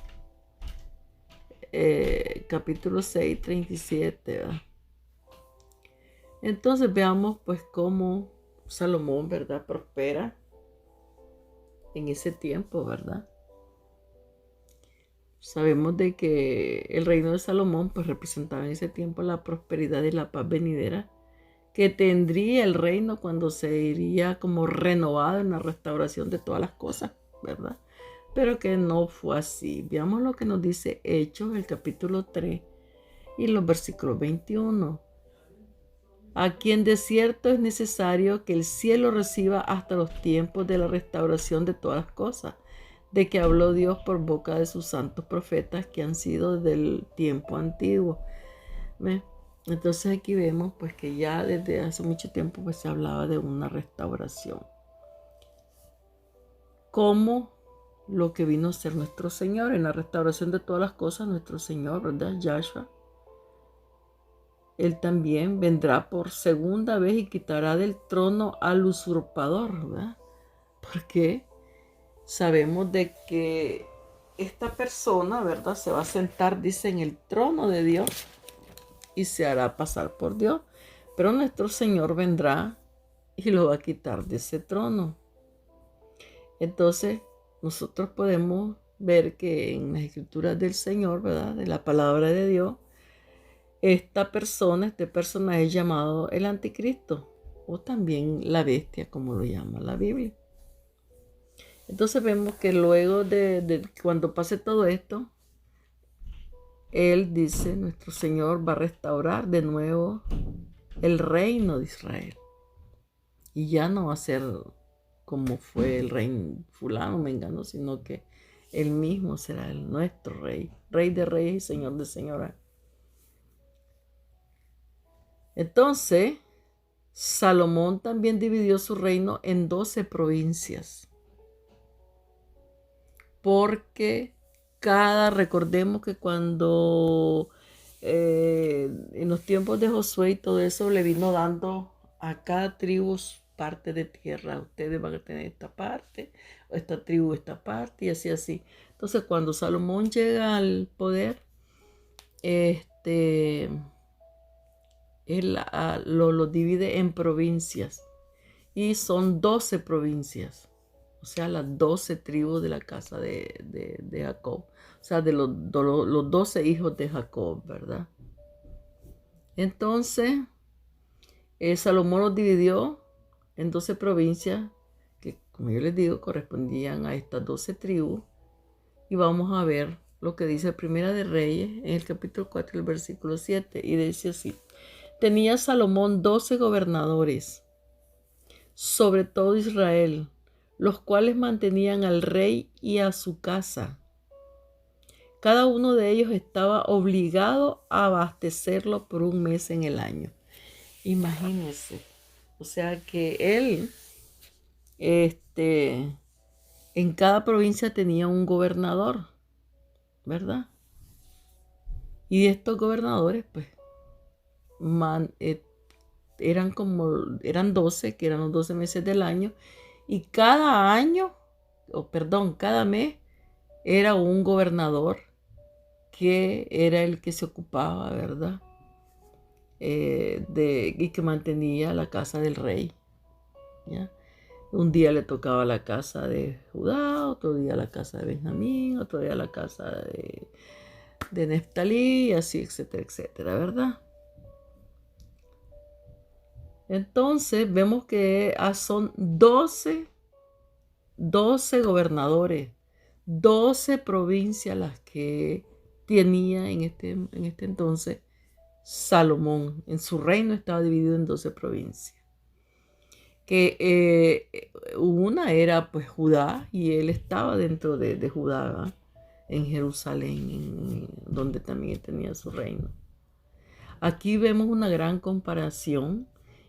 Capítulo 6, 37, ¿verdad? Entonces veamos pues cómo Salomón, ¿verdad?, prospera en ese tiempo, ¿verdad? Sabemos de que el reino de Salomón pues representaba en ese tiempo la prosperidad y la paz venidera que tendría el reino cuando se iría como renovado en la restauración de todas las cosas, ¿verdad? Pero que no fue así. Veamos lo que nos dice Hechos, el capítulo 3 y los versículos 21. A quien de cierto es necesario que el cielo reciba hasta los tiempos de la restauración de todas las cosas, de que habló Dios por boca de sus santos profetas que han sido del tiempo antiguo. ¿Ve? Entonces aquí vemos pues que ya desde hace mucho tiempo pues se hablaba de una restauración. Como lo que vino a ser nuestro Señor en la restauración de todas las cosas, nuestro Señor, ¿verdad? Yahshua. Él también vendrá por segunda vez y quitará del trono al usurpador, ¿verdad? Porque sabemos de que esta persona, ¿verdad?, se va a sentar, dice, en el trono de Dios y se hará pasar por Dios. Pero nuestro Señor vendrá y lo va a quitar de ese trono. Entonces, nosotros podemos ver que en las escrituras del Señor, ¿verdad?, de la palabra de Dios, esta persona, este personaje es llamado el anticristo o también la bestia, como lo llama la Biblia. Entonces vemos que luego de cuando pase todo esto, Él dice, nuestro Señor va a restaurar de nuevo el reino de Israel. Y ya no va a ser como fue el rey fulano, mengano, sino que Él mismo será nuestro rey, rey de reyes y señor de señoras. Entonces, Salomón también dividió su reino en 12 provincias. Porque recordemos que cuando en los tiempos de Josué y todo eso le vino dando a cada tribu parte de tierra. Ustedes van a tener esta parte, esta tribu esta parte y así. Entonces cuando Salomón llega al poder, él lo divide en provincias y son 12 provincias, o sea, las 12 tribus de la casa de Jacob, o sea, de los 12 hijos de Jacob, ¿verdad? Entonces, Salomón los dividió en 12 provincias que, como yo les digo, correspondían a estas 12 tribus. Y vamos a ver lo que dice Primera de Reyes en el capítulo 4, el versículo 7, y dice así: tenía Salomón 12 gobernadores sobre todo Israel, los cuales mantenían al rey y a su casa. Cada uno de ellos estaba obligado a abastecerlo por un mes en el año. Imagínense. O sea que él, en cada provincia tenía un gobernador, ¿verdad? Y estos gobernadores, pues, eran 12, que eran los 12 meses del año, y cada mes era un gobernador que era el que se ocupaba, ¿verdad?, y que mantenía la casa del rey. ¿Ya? Un día le tocaba la casa de Judá, otro día la casa de Benjamín, otro día la casa de Neftalí, y así, etcétera, etcétera, ¿verdad? Entonces vemos que son 12 gobernadores, 12 provincias las que tenía en este entonces Salomón. En su reino estaba dividido en 12 provincias. Que una era pues Judá, y él estaba dentro de Judá, ¿verdad? En Jerusalén, donde también tenía su reino. Aquí vemos una gran comparación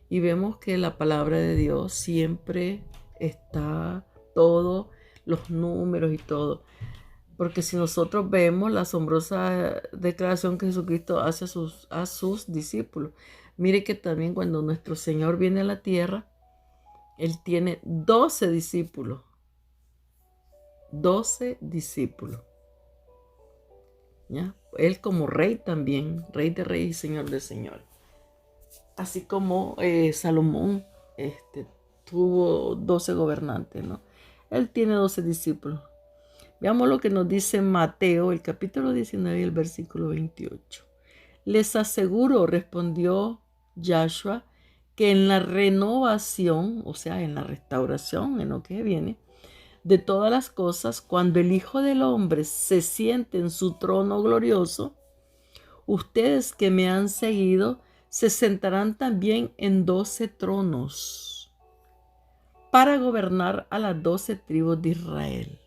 y vemos que la palabra de Dios siempre está, todos los números y todo. Porque si nosotros vemos la asombrosa declaración que Jesucristo hace a sus discípulos, mire que también cuando nuestro Señor viene a la tierra, Él tiene 12 discípulos. 12 discípulos. ¿Ya? Él como rey también, rey de reyes y señor de señores. Así como Salomón tuvo 12 gobernantes, ¿no? Él tiene 12 discípulos. Veamos lo que nos dice Mateo, el capítulo 19 y el versículo 28. Les aseguro, respondió Yahshua, que en la renovación, o sea, en la restauración, en lo que viene, de todas las cosas, cuando el Hijo del Hombre se siente en su trono glorioso, ustedes que me han seguido se sentarán también en 12 tronos para gobernar a las 12 tribus de Israel.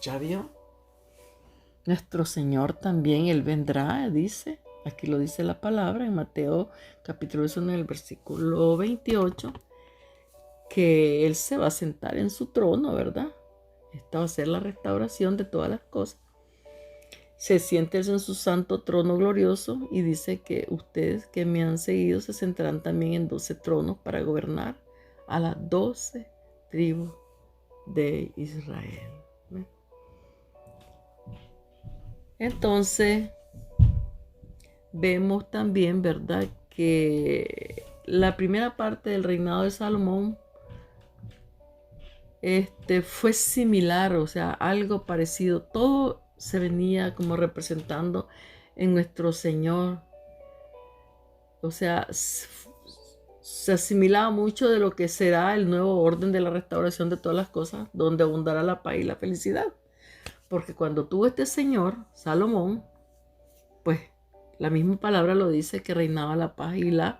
¿Ya vio? Nuestro Señor también, Él vendrá, dice, aquí lo dice la palabra en Mateo capítulo 1, el versículo 28, que Él se va a sentar en su trono, ¿verdad? Esta va a ser la restauración de todas las cosas. Se siente en su santo trono glorioso y dice que ustedes que me han seguido se sentarán también en 12 tronos para gobernar a las 12 tribus de Israel. Entonces, vemos también, ¿verdad?, que la primera parte del reinado de Salomón fue similar, o sea, algo parecido. Todo se venía como representando en nuestro Señor. O sea, se asimilaba mucho de lo que será el nuevo orden de la restauración de todas las cosas, donde abundará la paz y la felicidad. Porque cuando tuvo este señor, Salomón, pues la misma palabra lo dice, que reinaba la paz y la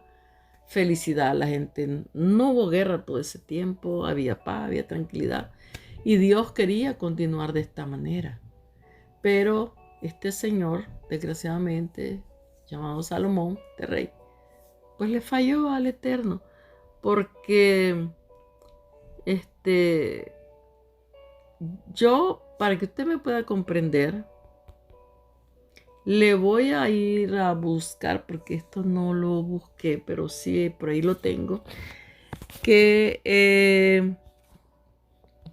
felicidad. La gente, no hubo guerra todo ese tiempo, había paz, había tranquilidad. Y Dios quería continuar de esta manera. Pero este señor, desgraciadamente, llamado Salomón, de rey, pues le falló al Eterno. Porque yo, para que usted me pueda comprender, le voy a ir a buscar, porque esto no lo busqué, pero sí por ahí lo tengo, que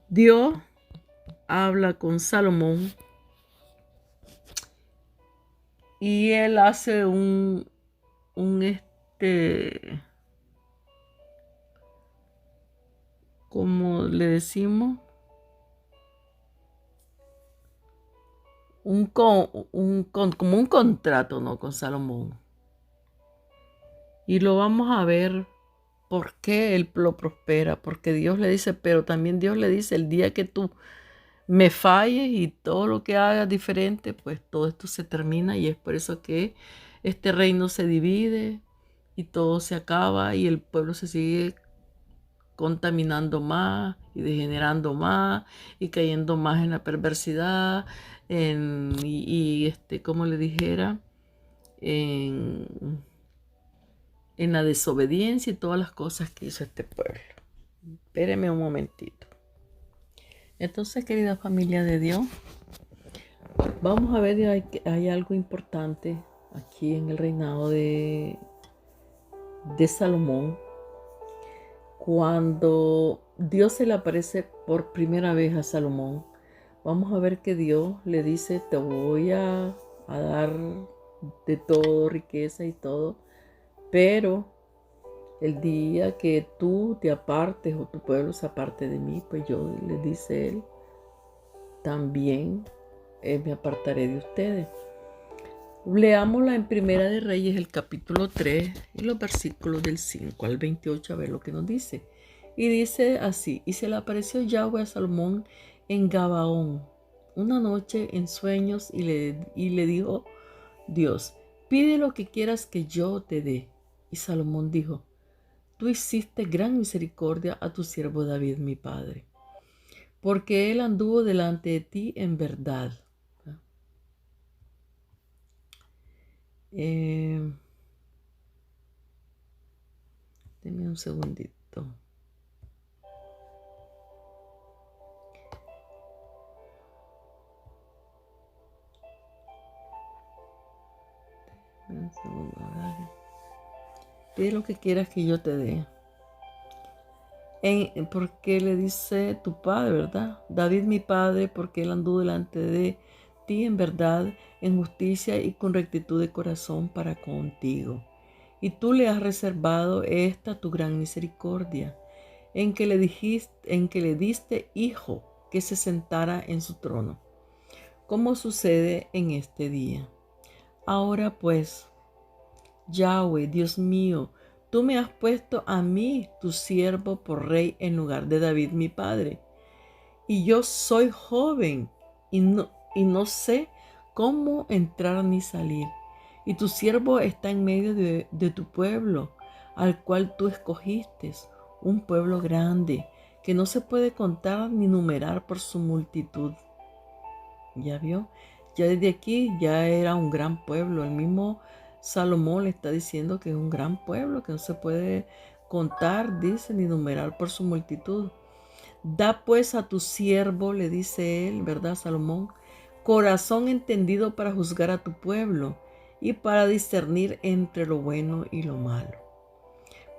Dios habla con Salomón y él hace un como le decimos, como un contrato, ¿no?, con Salomón. Y lo vamos a ver por qué él lo prospera, porque Dios le dice, pero también Dios le dice, el día que tú me falles y todo lo que hagas diferente, pues todo esto se termina, y es por eso que este reino se divide y todo se acaba y el pueblo se sigue contaminando más y degenerando más y cayendo más en la perversidad, como le dijera, en la desobediencia y todas las cosas que hizo este pueblo. Espéreme un momentito. Entonces, querida familia de Dios, vamos a ver, hay algo importante aquí en el reinado de Salomón. Cuando Dios se le aparece por primera vez a Salomón, vamos a ver que Dios le dice, te voy a dar de todo, riqueza y todo, Pero el día que tú te apartes o tu pueblo se aparte de mí, pues yo, le dice él, también me apartaré de ustedes. Leámosla en Primera de Reyes, el capítulo 3, y los versículos del 5 al 28, a ver lo que nos dice. Y dice así: y se le apareció Yahweh a Salomón en Gabaón una noche en sueños, y le dijo Dios: pide lo que quieras que yo te dé. Y Salomón dijo: tú hiciste gran misericordia a tu siervo David mi padre, porque él anduvo delante de ti en verdad. Deme un segundito. Un segundo, dale. Pide lo que quieras que yo te dé. Porque le dice tu padre, ¿verdad? David mi padre, porque él anduvo delante de ti en verdad, en justicia y con rectitud de corazón para contigo. Y tú le has reservado esta tu gran misericordia, en que le diste hijo que se sentara en su trono, como sucede en este día. Ahora pues, Yahweh, Dios mío, tú me has puesto a mí, tu siervo, por rey en lugar de David mi padre. Y yo soy joven y no sé cómo entrar ni salir. Y tu siervo está en medio de tu pueblo, al cual tú escogiste, un pueblo grande, que no se puede contar ni numerar por su multitud. ¿Ya vio? Ya desde aquí ya era un gran pueblo. El mismo Salomón le está diciendo que es un gran pueblo, que no se puede contar, dice, ni numerar por su multitud. Da pues a tu siervo, le dice él, ¿verdad, Salomón? Corazón entendido para juzgar a tu pueblo y para discernir entre lo bueno y lo malo.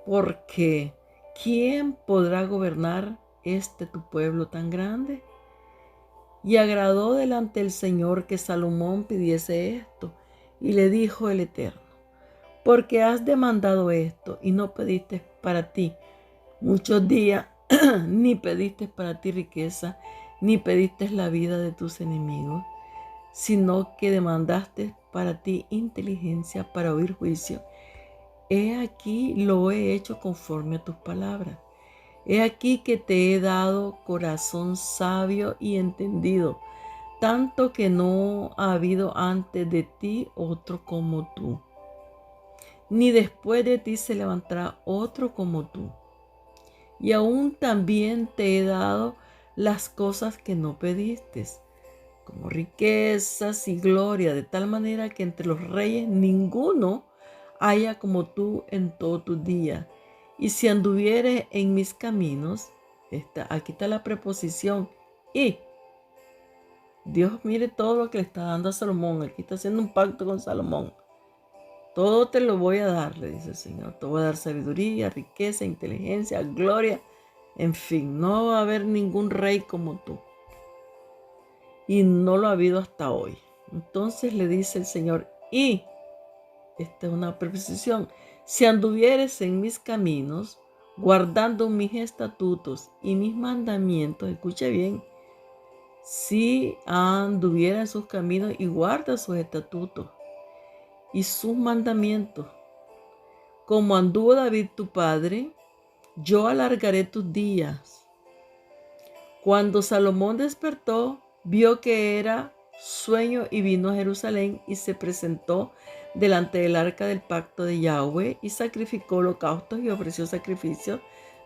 Porque ¿quién podrá gobernar tu pueblo tan grande? Y agradó delante del Señor que Salomón pidiese esto. Y le dijo el Eterno: porque has demandado esto y no pediste para ti muchos días, ni pediste para ti riqueza, ni pediste la vida de tus enemigos, sino que demandaste para ti inteligencia para oír juicio. He aquí lo he hecho conforme a tus palabras. He aquí que te he dado corazón sabio y entendido, tanto que no ha habido antes de ti otro como tú, ni después de ti se levantará otro como tú. Y aún también te he dado las cosas que no pediste, como riquezas y gloria, de tal manera que entre los reyes ninguno haya como tú en todo tu día. Y si anduvieres en mis caminos, aquí está la preposición y. Dios, mire todo lo que le está dando a Salomón. Aquí está haciendo un pacto con Salomón. Todo te lo voy a dar, le dice el Señor. Te voy a dar sabiduría, riqueza, inteligencia, gloria. En fin, no va a haber ningún rey como tú. Y no lo ha habido hasta hoy. Entonces le dice el Señor, y, esta es una preposición, si anduvieres en mis caminos, guardando mis estatutos y mis mandamientos, escuche bien, si anduviera en sus caminos y guarda sus estatutos y sus mandamientos, como anduvo David tu padre, yo alargaré tus días. Cuando Salomón despertó, vio que era sueño y vino a Jerusalén y se presentó delante del arca del pacto de Yahweh y sacrificó holocaustos y ofreció sacrificios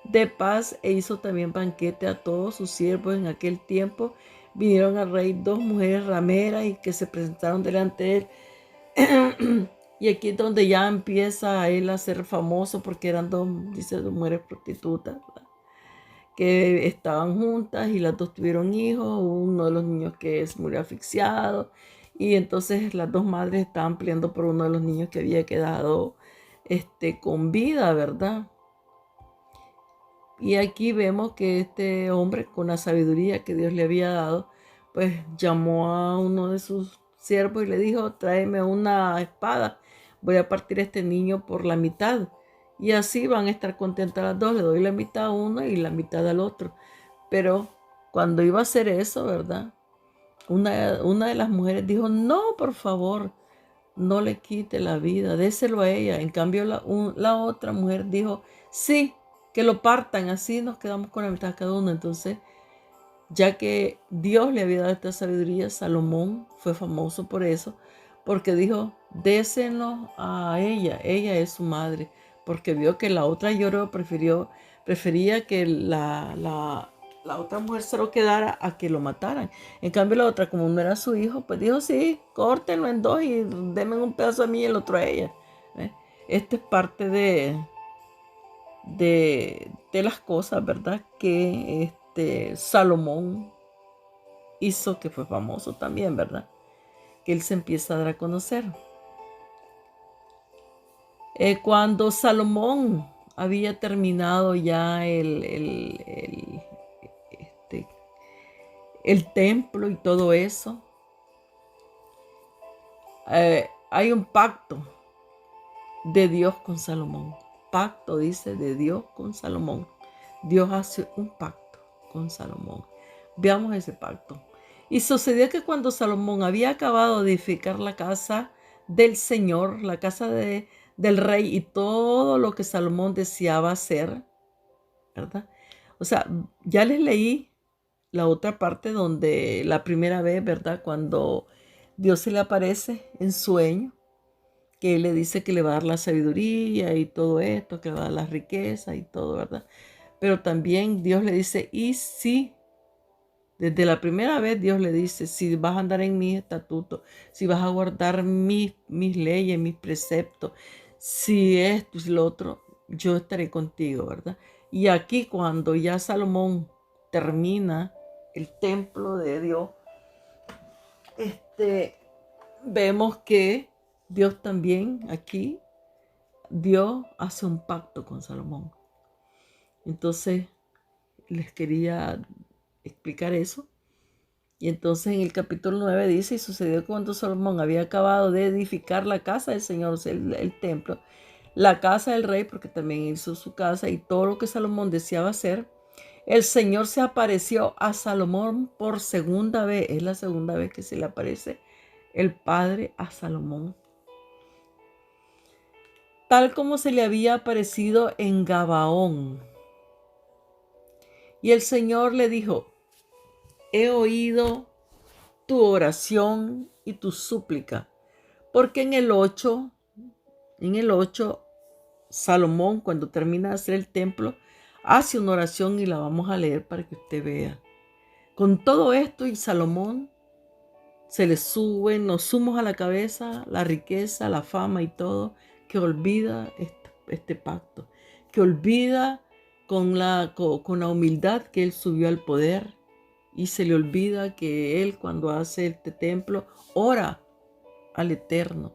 de paz e hizo también banquete a todos sus siervos. En aquel tiempo vinieron al rey dos mujeres rameras y que se presentaron delante de él. Y aquí es donde ya empieza a él a ser famoso, porque eran dos mujeres prostitutas, ¿verdad?, que estaban juntas y las dos tuvieron hijos. Uno de los niños que murió asfixiado, y entonces las dos madres estaban peleando por uno de los niños que había quedado con vida, ¿verdad? Y aquí vemos que este hombre, con la sabiduría que Dios le había dado, pues llamó a uno de sus siervos y le dijo: tráeme una espada, voy a partir a este niño por la mitad. Y así van a estar contentas las dos, le doy la mitad a uno y la mitad al otro. Pero cuando iba a hacer eso, ¿verdad? Una de las mujeres dijo, no, por favor, no le quite la vida, déselo a ella. En cambio, la otra mujer dijo, sí, que lo partan, así nos quedamos con la mitad cada uno. Entonces, ya que Dios le había dado esta sabiduría, Salomón fue famoso por eso, porque dijo, déselo a ella es su madre, porque vio que la otra lloró, prefería que la otra mujer se lo quedara a que lo mataran. En cambio la otra, como no era su hijo, pues dijo, sí, córtenlo en dos y denme un pedazo a mí y el otro a ella. ¿Ves? Esta es parte de las cosas, ¿verdad? Que Salomón hizo, que fue famoso también, ¿verdad? Que él se empieza a dar a conocer. Cuando Salomón había terminado ya el templo y todo eso, hay un pacto de Dios con Salomón. Pacto, dice, de Dios con Salomón. Dios hace un pacto con Salomón. Veamos ese pacto. Y sucedió que cuando Salomón había acabado de edificar la casa del Señor, la casa del rey y todo lo que Salomón deseaba hacer, ¿verdad? O sea, ya les leí la otra parte donde la primera vez, ¿verdad? Cuando Dios se le aparece en sueño, que él le dice que le va a dar la sabiduría y todo esto, que le va a dar la riqueza y todo, ¿verdad? Pero también Dios le dice, y si, desde la primera vez Dios le dice, si vas a andar en mis estatutos, si vas a guardar mis leyes, mis preceptos, si esto y lo otro, yo estaré contigo, ¿verdad? Y aquí cuando ya Salomón termina el templo de Dios, vemos que Dios también aquí, Dios hace un pacto con Salomón. Entonces, les quería explicar eso. Y entonces en el capítulo 9 dice, y sucedió cuando Salomón había acabado de edificar la casa del Señor, o sea, el templo, la casa del rey, porque también hizo su casa y todo lo que Salomón deseaba hacer, el Señor se apareció a Salomón por segunda vez. Es la segunda vez que se le aparece el Padre a Salomón, tal como se le había aparecido en Gabaón. Y el Señor le dijo, he oído tu oración y tu súplica, porque en el 8, Salomón, cuando termina de hacer el templo, hace una oración y la vamos a leer para que usted vea. Con todo esto y Salomón se le suben los humos a la cabeza, la riqueza, la fama y todo, que olvida este pacto, que olvida con la humildad que él subió al poder, y se le olvida que él cuando hace este templo ora al Eterno.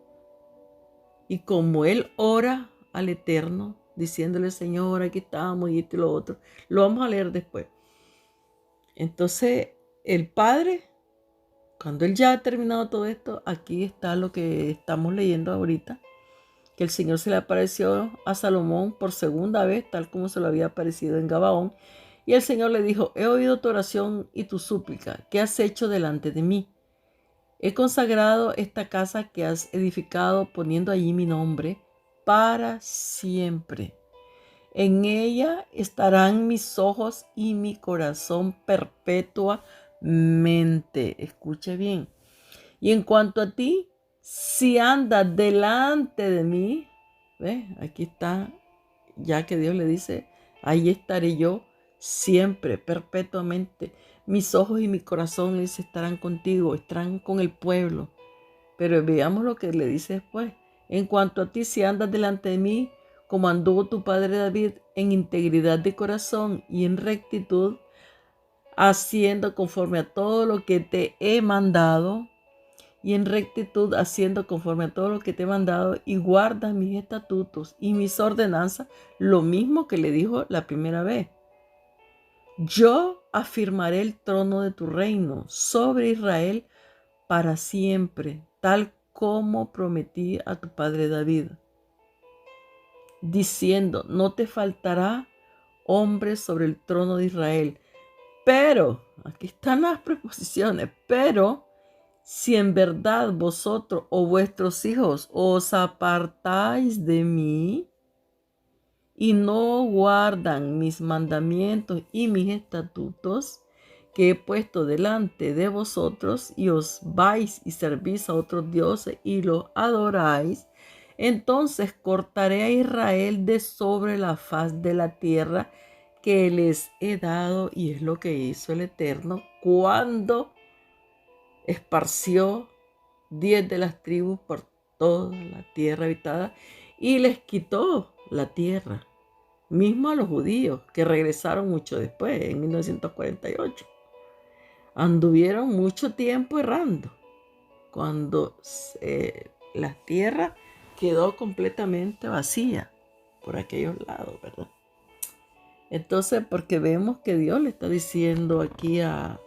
Y como él ora al Eterno, diciéndole, Señor, aquí estamos y esto y lo otro, lo vamos a leer después. Entonces, el Padre, cuando él ya ha terminado todo esto, aquí está lo que estamos leyendo ahorita, que el Señor se le apareció a Salomón por segunda vez, tal como se lo había aparecido en Gabaón. Y el Señor le dijo, he oído tu oración y tu súplica, ¿qué has hecho delante de mí? He consagrado esta casa que has edificado poniendo allí mi nombre para siempre. En ella estarán mis ojos y mi corazón perpetuamente. Escuche bien. Y en cuanto a ti, si andas delante de mí, ¿ves? Aquí está, ya que Dios le dice, ahí estaré yo siempre, perpetuamente. Mis ojos y mi corazón, les estarán contigo, estarán con el pueblo. Pero veamos lo que le dice después. En cuanto a ti, si andas delante de mí, como anduvo tu padre David, en integridad de corazón y en rectitud, haciendo conforme a todo lo que te he mandado, y en rectitud haciendo conforme a todo lo que te he mandado, y guardas mis estatutos y mis ordenanzas, lo mismo que le dijo la primera vez. Yo afirmaré el trono de tu reino sobre Israel para siempre, tal como prometí a tu padre David, diciendo, no te faltará hombre sobre el trono de Israel. Pero, aquí están las preposiciones, pero si en verdad vosotros o vuestros hijos os apartáis de mí y no guardan mis mandamientos y mis estatutos que he puesto delante de vosotros, y os vais y servís a otros dioses y los adoráis, entonces cortaré a Israel de sobre la faz de la tierra que les he dado. Y es lo que hizo el Eterno cuando esparció 10 de las tribus por toda la tierra habitada y les quitó la tierra, mismo a los judíos que regresaron mucho después, en 1948. Anduvieron mucho tiempo errando cuando la tierra quedó completamente vacía por aquellos lados, ¿verdad? Entonces, porque vemos que Dios le está diciendo aquí a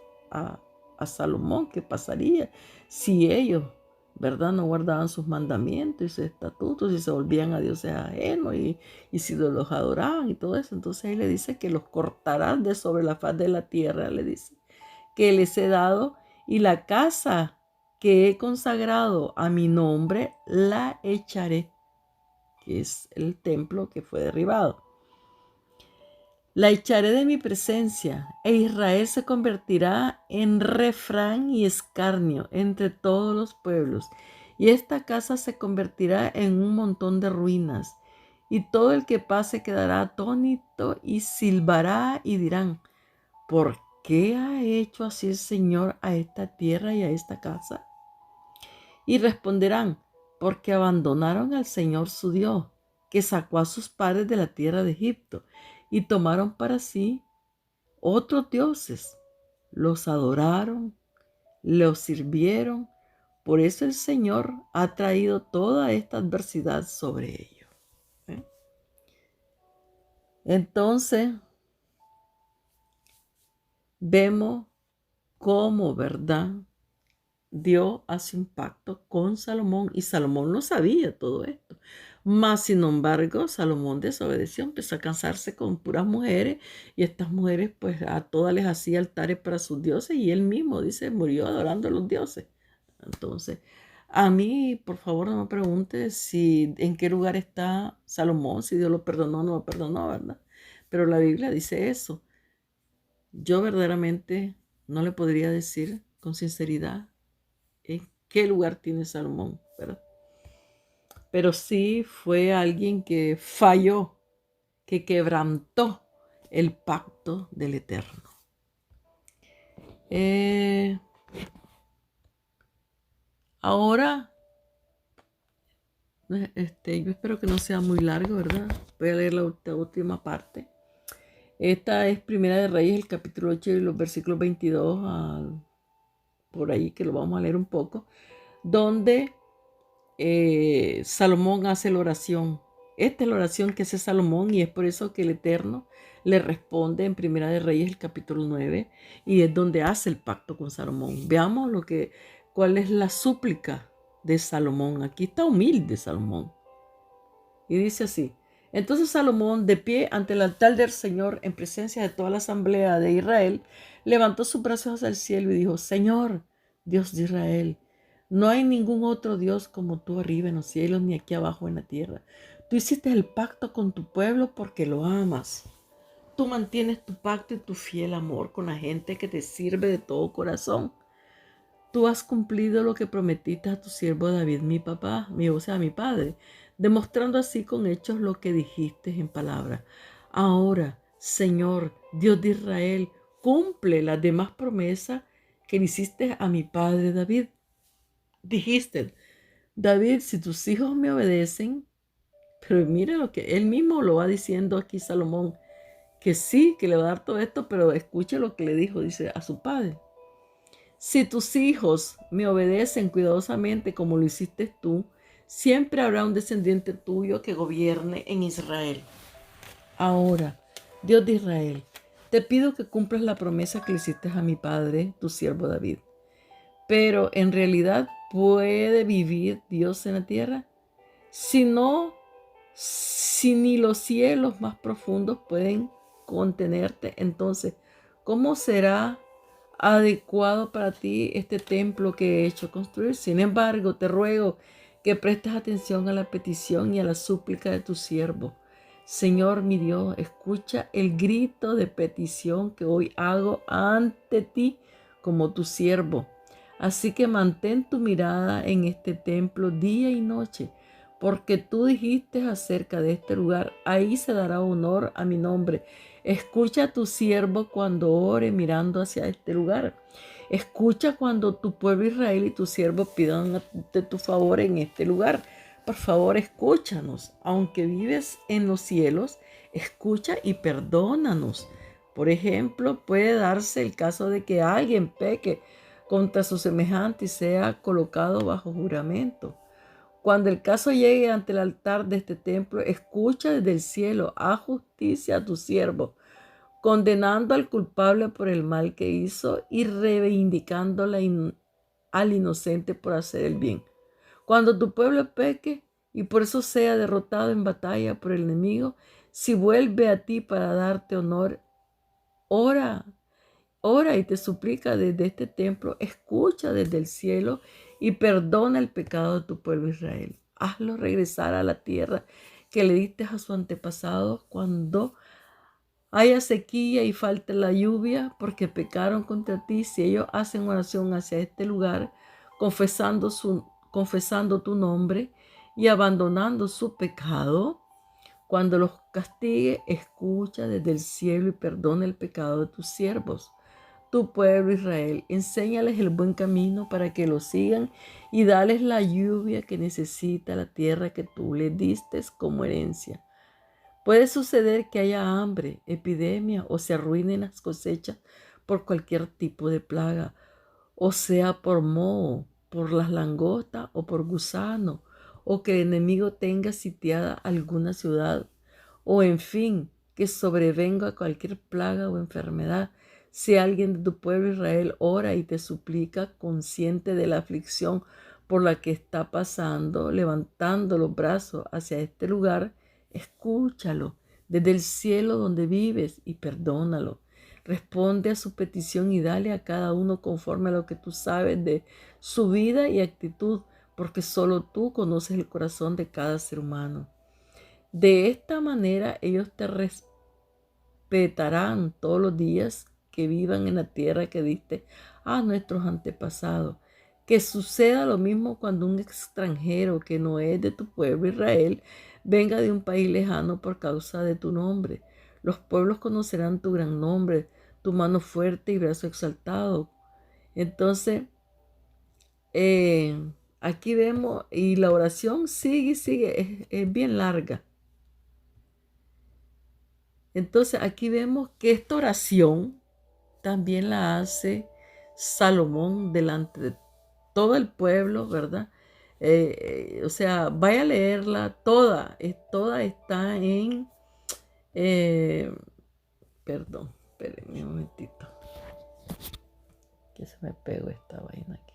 Salomón qué pasaría si ellos, ¿verdad?, no guardaban sus mandamientos y sus estatutos y se volvían a dioses ajenos y si los adoraban y todo eso. Entonces él le dice que los cortarán de sobre la faz de la tierra, le dice, que les he dado, y la casa que he consagrado a mi nombre la echaré, que es el templo que fue derribado. La echaré de mi presencia, e Israel se convertirá en refrán y escarnio entre todos los pueblos, y esta casa se convertirá en un montón de ruinas, y todo el que pase quedará atónito y silbará y dirán, ¿por qué ha hecho así el Señor a esta tierra y a esta casa? Y responderán, porque abandonaron al Señor su Dios, que sacó a sus padres de la tierra de Egipto, y tomaron para sí otros dioses, los adoraron, los sirvieron. Por eso el Señor ha traído toda esta adversidad sobre ellos. Entonces, vemos cómo, ¿verdad?, Dios hace un pacto con Salomón, y Salomón no sabía todo esto. Mas, sin embargo, Salomón desobedeció, empezó a casarse con puras mujeres, y estas mujeres, pues, a todas les hacía altares para sus dioses, y él mismo, dice, murió adorando a los dioses. Entonces, a mí, por favor, no me preguntes si en qué lugar está Salomón, si Dios lo perdonó o no lo perdonó, ¿verdad? Pero la Biblia dice eso. Yo verdaderamente no le podría decir con sinceridad en qué lugar tiene Salomón, ¿verdad? Pero sí fue alguien que falló, que quebrantó el pacto del Eterno. Ahora, yo espero que no sea muy largo, ¿verdad? Voy a leer la última parte. Esta es Primera de Reyes, el capítulo 8 y los versículos 22 por ahí, que lo vamos a leer un poco, donde Salomón hace la oración. Esta es la oración que hace Salomón, y es por eso que el Eterno le responde en Primera de Reyes, el capítulo 9, y es donde hace el pacto con Salomón. Veamos cuál es la súplica de Salomón. Aquí está humilde Salomón. Y dice así: entonces Salomón, de pie ante el altar del Señor, en presencia de toda la asamblea de Israel, levantó sus brazos hacia el cielo y dijo: Señor, Dios de Israel, no hay ningún otro Dios como tú arriba en los cielos ni aquí abajo en la tierra. Tú hiciste el pacto con tu pueblo porque lo amas. Tú mantienes tu pacto y tu fiel amor con la gente que te sirve de todo corazón. Tú has cumplido lo que prometiste a tu siervo David, mi padre, demostrando así con hechos lo que dijiste en palabras. Ahora, Señor, Dios de Israel, cumple las demás promesas que le hiciste a mi padre David. Dijiste: David, si tus hijos me obedecen, pero mira lo que él mismo lo va diciendo aquí Salomón, que sí, que le va a dar todo esto, pero escuche lo que le dijo, dice, a su padre. Si tus hijos me obedecen cuidadosamente como lo hiciste tú, siempre habrá un descendiente tuyo que gobierne en Israel. Ahora, Dios de Israel, te pido que cumplas la promesa que le hiciste a mi padre, tu siervo David. Pero en realidad, ¿puede vivir Dios en la tierra? Si no, si ni los cielos más profundos pueden contenerte, entonces, ¿cómo será adecuado para ti este templo que he hecho construir? Sin embargo, te ruego que prestes atención a la petición y a la súplica de tu siervo. Señor mi Dios, escucha el grito de petición que hoy hago ante ti como tu siervo. Así que mantén tu mirada en este templo día y noche, porque tú dijiste acerca de este lugar, ahí se dará honor a mi nombre. Escucha a tu siervo cuando ore mirando hacia este lugar. Escucha cuando tu pueblo Israel y tu siervo pidan de tu favor en este lugar. Por favor, escúchanos. Aunque vives en los cielos, escucha y perdónanos. Por ejemplo, puede darse el caso de que alguien peque contra su semejante y sea colocado bajo juramento. Cuando el caso llegue ante el altar de este templo, escucha desde el cielo, haz justicia a tu siervo, condenando al culpable por el mal que hizo y reivindicando al inocente por hacer el bien. Cuando tu pueblo peque y por eso sea derrotado en batalla por el enemigo, si vuelve a ti para darte honor, ora. Ora y te suplica desde este templo, escucha desde el cielo y perdona el pecado de tu pueblo Israel. Hazlo regresar a la tierra que le diste a su antepasado cuando haya sequía y falte la lluvia, porque pecaron contra ti. Si ellos hacen oración hacia este lugar, confesando tu nombre y abandonando su pecado, cuando los castigue, escucha desde el cielo y perdona el pecado de tus siervos, tu pueblo Israel. Enséñales el buen camino para que lo sigan y dales la lluvia que necesita la tierra que tú les diste como herencia. Puede suceder que haya hambre, epidemia o se arruinen las cosechas por cualquier tipo de plaga, o sea por moho, por las langostas o por gusano, o que el enemigo tenga sitiada alguna ciudad, o en fin, que sobrevenga cualquier plaga o enfermedad. Si alguien de tu pueblo Israel ora y te suplica, consciente de la aflicción por la que está pasando, levantando los brazos hacia este lugar, escúchalo desde el cielo donde vives y perdónalo. Responde a su petición y dale a cada uno conforme a lo que tú sabes de su vida y actitud, porque solo tú conoces el corazón de cada ser humano. De esta manera ellos te respetarán todos los días que vivan en la tierra que diste a nuestros antepasados. Que suceda lo mismo cuando un extranjero que no es de tu pueblo Israel venga de un país lejano por causa de tu nombre. Los pueblos conocerán tu gran nombre, tu mano fuerte y brazo exaltado. Entonces, aquí vemos, y la oración sigue y sigue, es bien larga. Entonces, aquí vemos que esta oración también la hace Salomón delante de todo el pueblo, ¿verdad? O sea, vaya a leerla toda, toda está en, perdón, espérenme un momentito, que se me pegó esta vaina aquí.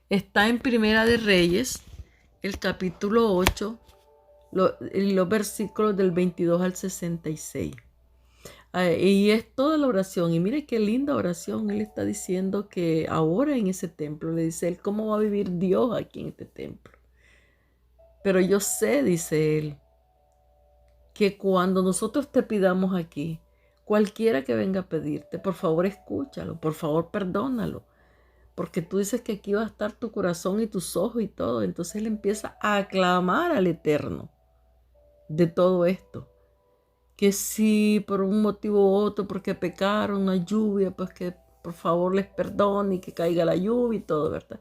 Está en Primera de Reyes, el capítulo 8, los versículos del 22 al 66. Y es toda la oración. Y mire qué linda oración. Él está diciendo que ahora en ese templo, le dice él, ¿cómo va a vivir Dios aquí en este templo? Pero yo sé, dice él, que cuando nosotros te pidamos aquí, cualquiera que venga a pedirte, por favor escúchalo, por favor perdónalo, porque tú dices que aquí va a estar tu corazón y tus ojos y todo. Entonces él empieza a aclamar al Eterno de todo esto. Que si por un motivo u otro, porque pecaron, no hay lluvia, pues que por favor les perdone y que caiga la lluvia y todo, ¿verdad?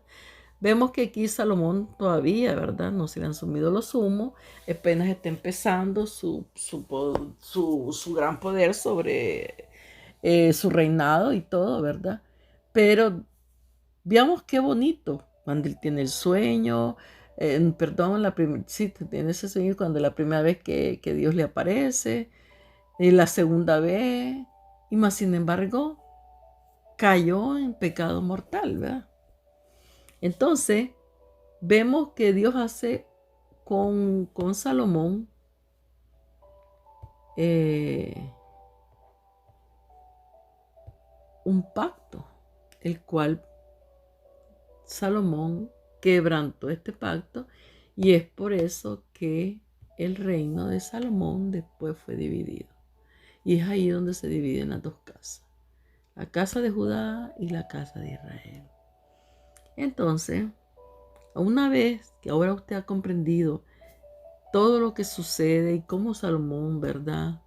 Vemos que aquí Salomón todavía, ¿verdad? No se le han sumido los humos, apenas está empezando su gran poder sobre su reinado y todo, ¿verdad? Pero veamos qué bonito cuando él tiene el sueño, perdón, sí, tiene ese sueño cuando la primera vez que Dios le aparece, y la segunda vez, y más sin embargo, cayó en pecado mortal, ¿verdad? Entonces, vemos que Dios hace con Salomón un pacto, el cual Salomón quebrantó este pacto, y es por eso que el reino de Salomón después fue dividido. Y es ahí donde se dividen las dos casas, la casa de Judá y la casa de Israel. Entonces, una vez que ahora usted ha comprendido todo lo que sucede y cómo Salomón, ¿verdad?,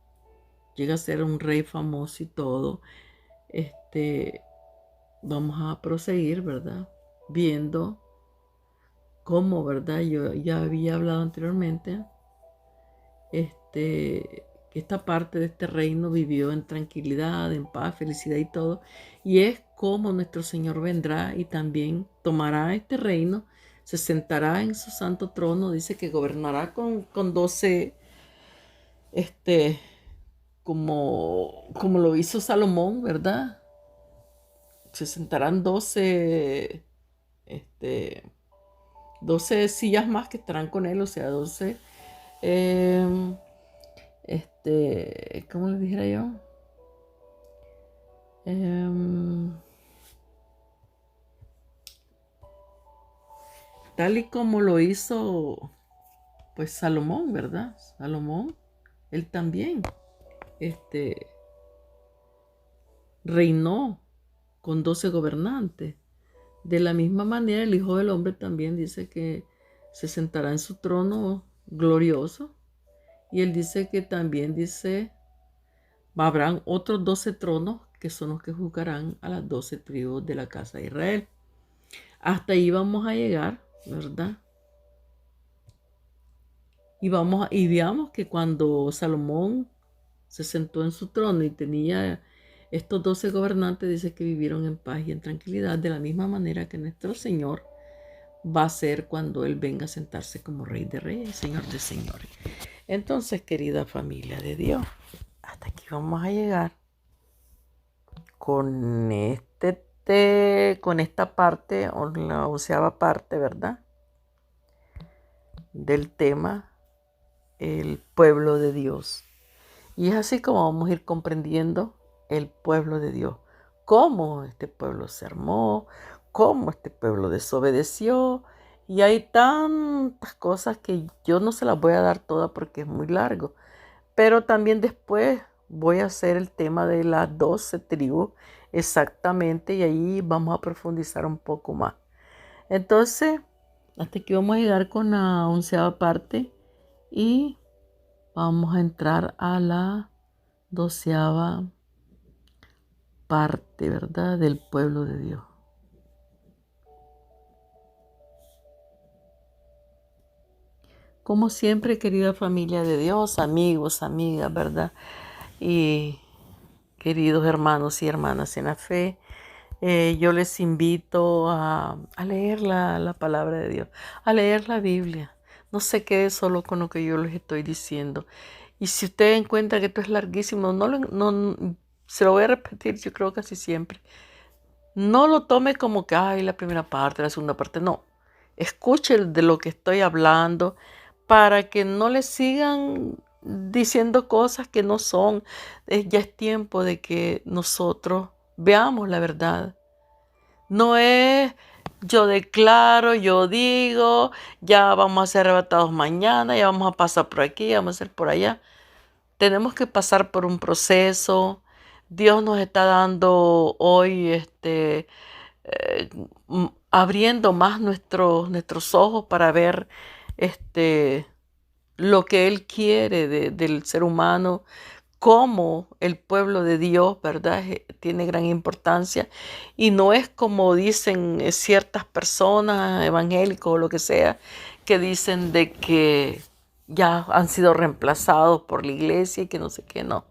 llega a ser un rey famoso y todo, vamos a proseguir, ¿verdad?, viendo cómo, ¿verdad? Yo ya había hablado anteriormente, que esta parte de este reino vivió en tranquilidad, en paz, felicidad y todo. Y es como nuestro Señor vendrá y también tomará este reino, se sentará en su santo trono, dice que gobernará con 12, como lo hizo Salomón, ¿verdad? Se sentarán 12 sillas más que estarán con él, o sea, 12, ¿cómo le dijera yo? Tal y como lo hizo, pues, Salomón, ¿verdad? Salomón, él también, reinó con 12 gobernantes. De la misma manera, el Hijo del Hombre también dice que se sentará en su trono glorioso. Y él dice que también habrán otros 12 tronos que son los que juzgarán a las 12 tribus de la casa de Israel. Hasta ahí vamos a llegar, ¿verdad? Y veamos que cuando Salomón se sentó en su trono y tenía estos 12 gobernantes, dice que vivieron en paz y en tranquilidad, de la misma manera que nuestro Señor va a ser cuando Él venga a sentarse como Rey de Reyes y Señor de Señores. Entonces, querida familia de Dios, hasta aquí vamos a llegar con con esta parte, o la 11ª parte, ¿verdad?, del tema, el pueblo de Dios. Y es así como vamos a ir comprendiendo el pueblo de Dios, cómo este pueblo se armó, cómo este pueblo desobedeció. Y hay tantas cosas que yo no se las voy a dar todas porque es muy largo. Pero también después voy a hacer el tema de las 12 tribus exactamente, y ahí vamos a profundizar un poco más. Entonces, hasta aquí vamos a llegar con la 11ª parte y vamos a entrar a la 12ª parte, ¿verdad?, del pueblo de Dios. Como siempre, querida familia de Dios, amigos, amigas, ¿verdad?, y queridos hermanos y hermanas en la fe, yo les invito a leer la palabra de Dios, a leer la Biblia. No se quede solo con lo que yo les estoy diciendo. Y si usted encuentra que esto es larguísimo, se lo voy a repetir, yo creo casi siempre. No lo tome como que, la primera parte, la segunda parte. No. Escuche de lo que estoy hablando para que no le sigan diciendo cosas que no son. Ya es tiempo de que nosotros veamos la verdad. No es yo declaro, yo digo, ya vamos a ser arrebatados mañana, ya vamos a pasar por aquí, ya vamos a ser por allá. Tenemos que pasar por un proceso. Dios nos está dando hoy, abriendo más nuestros ojos para ver lo que Él quiere del ser humano, cómo el pueblo de Dios, ¿verdad?, tiene gran importancia. Y no es como dicen ciertas personas evangélicos o lo que sea, que dicen de que ya han sido reemplazados por la iglesia y que no sé qué, no.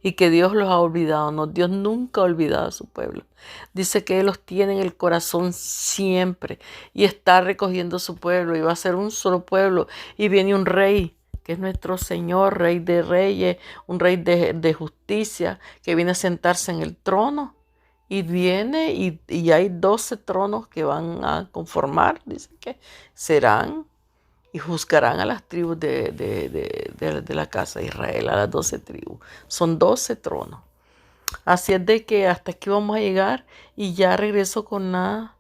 Y que Dios los ha olvidado. No, Dios nunca ha olvidado a su pueblo. Dice que Él los tiene en el corazón siempre y está recogiendo su pueblo y va a ser un solo pueblo. Y viene un rey, que es nuestro Señor, Rey de Reyes, un Rey de justicia, que viene a sentarse en el trono. y viene y hay 12 tronos que van a conformar, dice que serán y juzgarán a las tribus de la casa de Israel, a las 12 tribus. Son 12 tronos. Así es de que hasta aquí vamos a llegar y ya regreso con la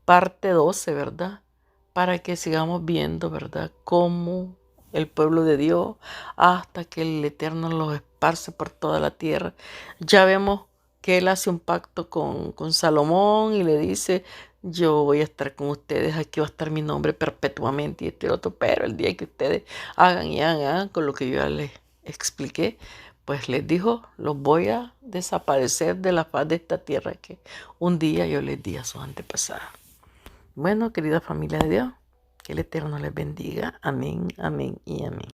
parte 12, ¿verdad? Para que sigamos viendo, ¿verdad? Cómo el pueblo de Dios, hasta que el Eterno los esparce por toda la tierra. Ya vemos que Él hace un pacto con Salomón y le dice, yo voy a estar con ustedes, aquí va a estar mi nombre perpetuamente y este y otro, pero el día que ustedes hagan y hagan con lo que yo ya les expliqué, pues les dijo, los voy a desaparecer de la faz de esta tierra que un día yo les di a sus antepasados. Bueno, querida familia de Dios, que el Eterno les bendiga. Amén, amén y amén.